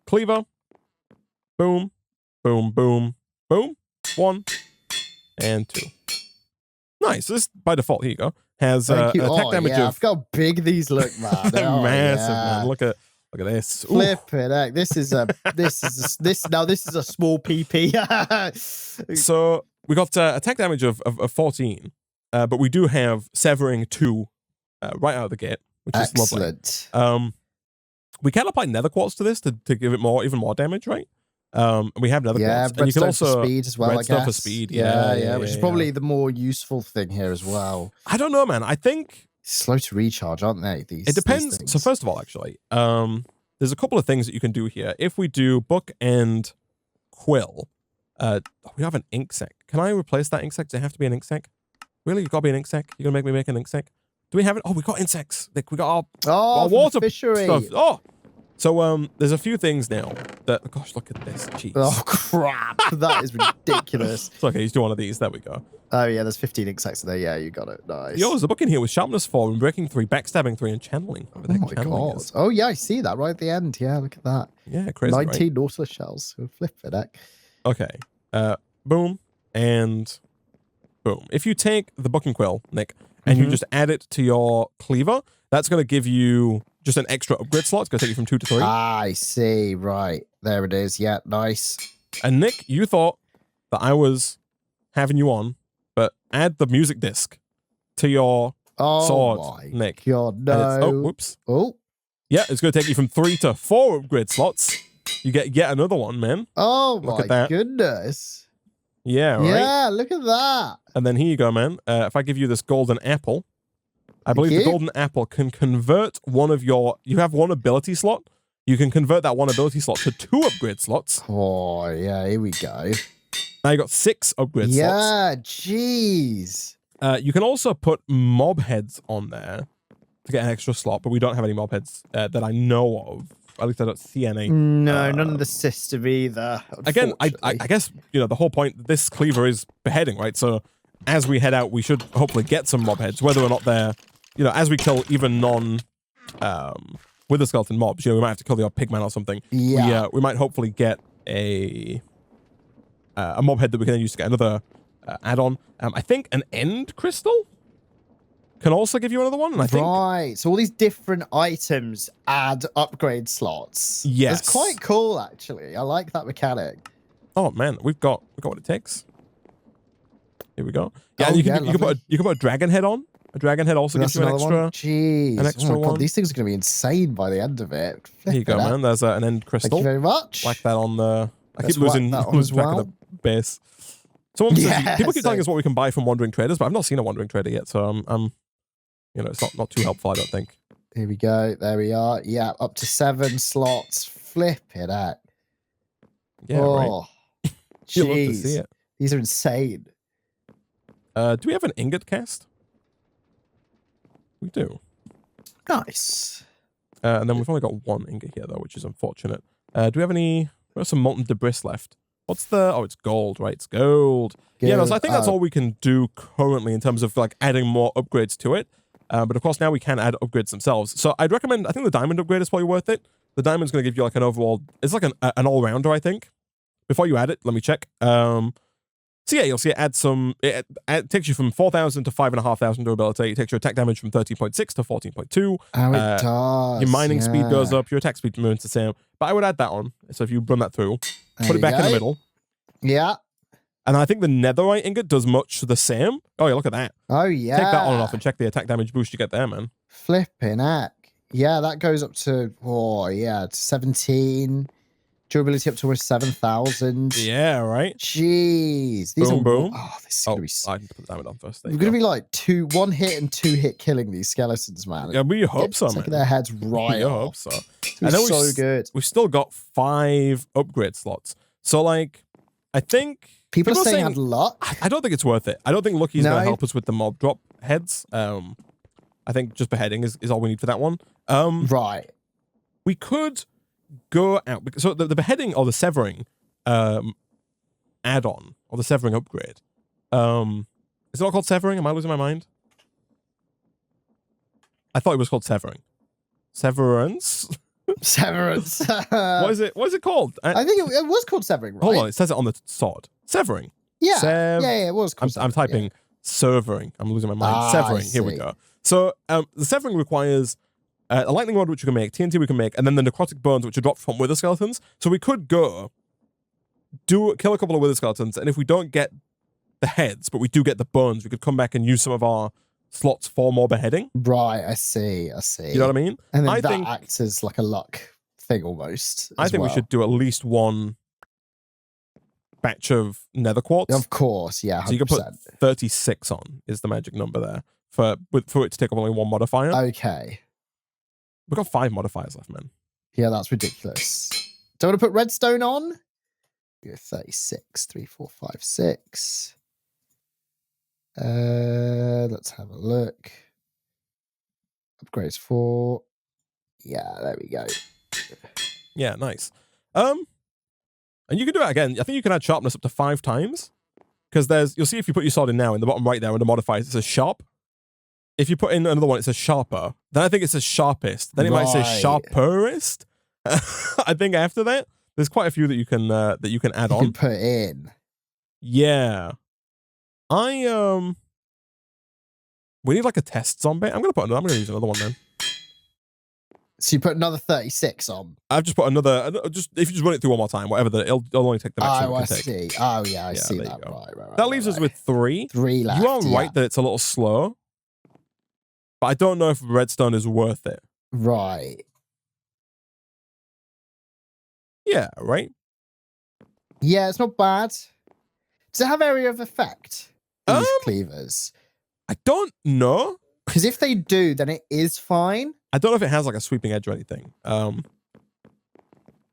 cleaver. Boom. Boom, boom, boom. 1 and 2. Nice. This, by default, here you go, has attack damage of... Look how big these look, man. They're massive, man. Look at this. Flip it. This is a this is a small PP. So we got attack damage of 14, but we do have severing 2 right out of the gate, which is excellent. Lovely. We can apply nether quartz to this to give it even more damage, right? We have nether quartz. And you can also for speed as well, I guess. For speed, which is probably the more useful thing here as well. I don't know, man. I think slow to recharge, aren't they? It depends. So first of all, actually, there's a couple of things that you can do here. If we do book and quill, we have an ink sac. Can I replace that ink sac? Does it have to be an ink sac? Really? You've got to be an ink sac? You're going to make an ink sac? Do we have it? Oh, we got insects. Like, we got our water fishery stuff. Oh! So, there's a few things now that... Gosh, look at this. Jeez. Oh, crap. That is ridiculous. It's okay. He's doing one of these. There we go. Oh, yeah. There's 15 ink sacs in there. Yeah, you got it. Nice. Yo, there's a book in here with sharpness 4 and breaking 3, backstabbing 3, and channeling. Oh, my God. Oh, yeah. I see that right at the end. Yeah, look at that. Yeah, crazy, 19 right? Nautilus shells. Flip it, heck. Okay. Boom and boom. If you take the book and quill, Nick, and you just add it to your cleaver, that's going to give you just an extra upgrade slot. It's going to take you from 2 to 3. I see. Right. There it is. Yeah, nice. And Nick, you thought that I was having you on, but add the music disc to your sword, Nick. God, no. Oh, whoops. Oh. Yeah, it's going to take you from 3 to 4 upgrade slots. You get yet another one, man. Oh, look my at that. Goodness. Yeah, right? Yeah, look at that. And then here you go, man. If I give you this golden apple, I believe the golden apple can convert one of your... You have 1 ability slot. You can convert that 1 ability slot to 2 upgrade slots. Oh, yeah, here we go. Now you got 6 upgrade slots. Yeah, jeez. You can also put mob heads on there to get an extra slot, but we don't have any mob heads that I know of. At least I don't see any. No, none of the system either. Again, I guess, the whole point, this cleaver is beheading, right? So as we head out, we should hopefully get some mob heads, whether or not they're, as we kill even wither skeleton mobs, we might have to kill the odd pigman or something. Yeah. We might hopefully get a mob head that we can then use to get another add-on. I think an end crystal can also give you another one. And I think, right. So all these different items add upgrade slots. Yes. It's quite cool, actually. I like that mechanic. Oh man, we've got what it takes. Here we go. Yeah, and you can put a dragon head on. A dragon head also gives you an extra. Jeez. An extra one. These things are going to be insane by the end of it. Here you go, man. There's an end crystal. Thank you very much. Like that on the. I keep losing track of the base. Someone says, people keep telling us what we can buy from wandering traders, but I've not seen a wandering trader yet, so I'm it's not too helpful, I don't think. Here we go. There we are. Yeah, up to 7 slots. Flip it out. Yeah, right. Jeez. Love to see it. These are insane. Do we have an ingot cast? We do. Nice. And then we've only got 1 ingot here, though, which is unfortunate. Do we have any... We have some molten debris left. What's the... Oh, it's gold, right? It's gold. Yeah, no, so I think that's all we can do currently in terms of, adding more upgrades to it. But, of course, now we can add upgrades themselves. So I'd recommend... I think the diamond upgrade is probably worth it. The diamond's going to give you, an overall... It's like an all-rounder, I think. before you add it, let me check. So yeah, you'll see it adds some. It takes you from 4,000 to 5,500 durability. It takes your attack damage from 13.6 to 14.2. Oh, it does. Your mining speed goes up. Your attack speed remains the same. But I would add that on. So if you run that through, put it back in the middle. Yeah. And I think the netherite ingot does much the same. Oh yeah, look at that. Oh yeah. Take that on and off and check the attack damage boost you get there, man. Flipping heck. Yeah, that goes up to 17. Durability up to almost 7,000. Yeah, right. Jeez. Boom, boom. Oh, this is gonna be. I can put the damage on first. We're gonna be like 1 hit and 2 hit killing these skeletons, man. Yeah, we hope so, man. Taking their heads right off. Hope so. And then so good. We've still got 5 upgrade slots. So like, I think people are saying had luck. I don't think it's worth it. I don't think Lucky's gonna help us with the mob drop heads. I think just beheading is all we need for that one. Right. We could go out. So the beheading or the severing add-on or the severing upgrade. Is it not called severing? Am I losing my mind? I thought it was called severing. Severance? Severance. What is it called? I think it was called severing, right? Hold on, it says it on the sword. Severing. Yeah. Yeah, it was called I'm typing severing. I'm losing my mind. Severing. Here we go. So the severing requires a lightning rod, which we can make, TNT we can make, and then the necrotic bones, which are dropped from wither skeletons. So we could go kill a couple of wither skeletons, and if we don't get the heads, but we do get the bones, we could come back and use some of our slots for more beheading. Right, I see. You know what I mean? And then that acts as like a luck thing almost. I think we should do at least one batch of nether quartz. Of course, yeah. 100%. So you can put 36 on is the magic number there for it to take up only 1 modifier. Okay. We've got 5 modifiers left, man. Yeah, that's ridiculous. Do you want to put redstone on? Go 36, 3, 4, 5, 6. Let's have a look. Upgrades 4. Yeah, there we go. Yeah, nice. And you can do it again. I think you can add sharpness up to 5 times. Because you'll see if you put your sword in now, in the bottom right there, under modifiers, it says sharp. If you put in another one, it says sharper. Then I think it says sharpest. Then it might say sharperest. I think after that, there's quite a few that you can add on. You can put in. Yeah. We need like a test zombie. I'm gonna use another one then. So you put another 36 on. I've just put another. Just if you just run it through one more time, whatever. It'll only take the maximum. Oh, I see. Oh, yeah, I see that. Right. That leaves us with 3. 3 left. You are right that it's a little slow, but I don't know if redstone is worth it. Right. Yeah. Right. Yeah, it's not bad. Does it have area of effect? These cleavers. I don't know. Because if they do, then it is fine. I don't know if it has like a sweeping edge or anything. But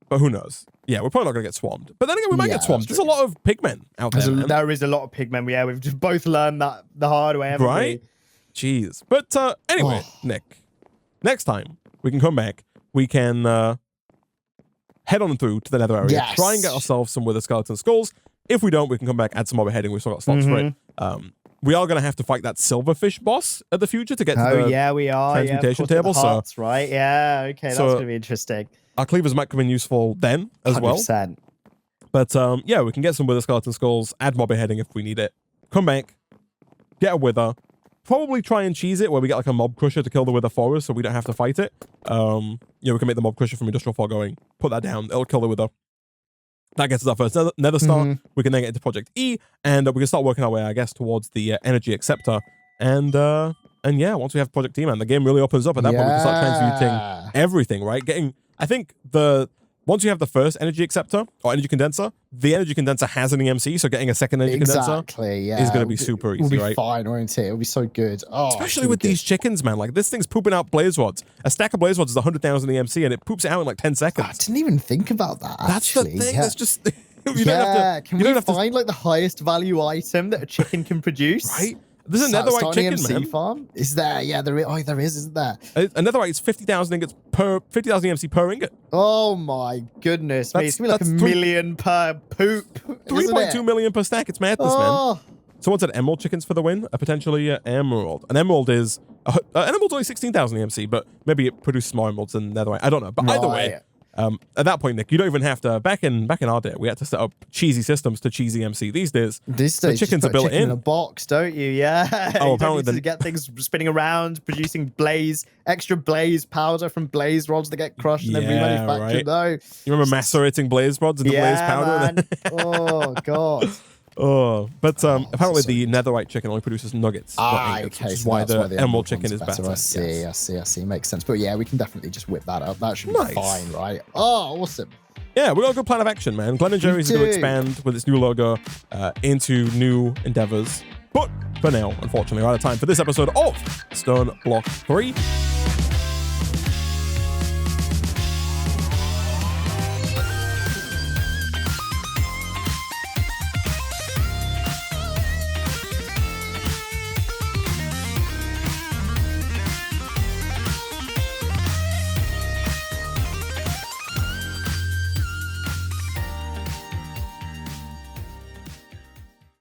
who knows? Yeah, we're probably not going to get swarmed. But then again, we might get swarmed. There's a lot of pigmen out there, man. There is a lot of pigmen. Yeah, we've just both learned that the hard way, haven't we? Jeez. But anyway, Nick, next time we can come back, we can head on through to the nether area, try and get ourselves some wither skeleton skulls. If we don't, we can come back, add some more beheading. We've still got slots for it. We are going to have to fight that silverfish boss at the future to get to the we are. transmutation table. Hearts, right? Yeah, okay, that's going to be interesting. Our cleavers might come in useful then as 100%. well. But yeah, we can get some wither skeleton skulls, add more beheading if we need it. Come back, get a wither. Probably try and cheese it where we get like a mob crusher to kill the wither for us so we don't have to fight it. Yeah, we can make the mob crusher from industrial foregoing. Put that down. It'll kill the wither. That gets us our first nether star. We can then get into Project E, and we can start working our way, I guess, towards the energy acceptor. And yeah, once we have Project E, man, the game really opens up. At that point, we can start transmuting everything, right? I think once you have the first energy acceptor or energy condenser, the energy condenser has an EMC, so getting a second energy condenser is going to be super easy, right? It'll be fine, won't it? It'll be so good. Oh, especially with these chickens, man. Like, this thing's pooping out blaze rods. A stack of blaze rods is 100,000 EMC, and it poops it out in like 10 seconds. I didn't even think about that, That's the thing. That's just... Can we find like the highest value item that a chicken can produce? Right? There's a netherite chicken, man. Farm? Is there? Yeah, there is. Oh, there is, isn't there? A netherite is 50,000 ingots per 50,000 EMC per ingot. Oh my goodness! It's gonna be like a million per poop. 3.2 million per stack. It's madness, man. Someone said emerald chickens for the win. Potentially emerald. An emerald is an emerald's only 16,000 EMC, but maybe it produces more emeralds than netherite. I don't know. But either way, At that point, Nick, you don't even have to. Back in our day, we had to set up cheesy systems to cheesy MC. These days the chickens are built in a box, don't you? Yeah. Oh, you apparently don't need to get things spinning around, producing extra blaze powder from blaze rods that get crushed and then remanufactured. Right. No, you remember macerating blaze rods into blaze powder? Man. Oh god. Oh, but apparently the netherite chicken only produces nuggets. Okay, which is so why that's the emerald chicken is better. I see. Makes sense. But yeah, we can definitely just whip that up. That should be Nice. fine, right? Oh, awesome. Yeah, we got a good plan of action, man. Glenn and Jerry's going to expand with its new logo into new endeavors. But for now, unfortunately, we're out of time for this episode of StoneBlock 3.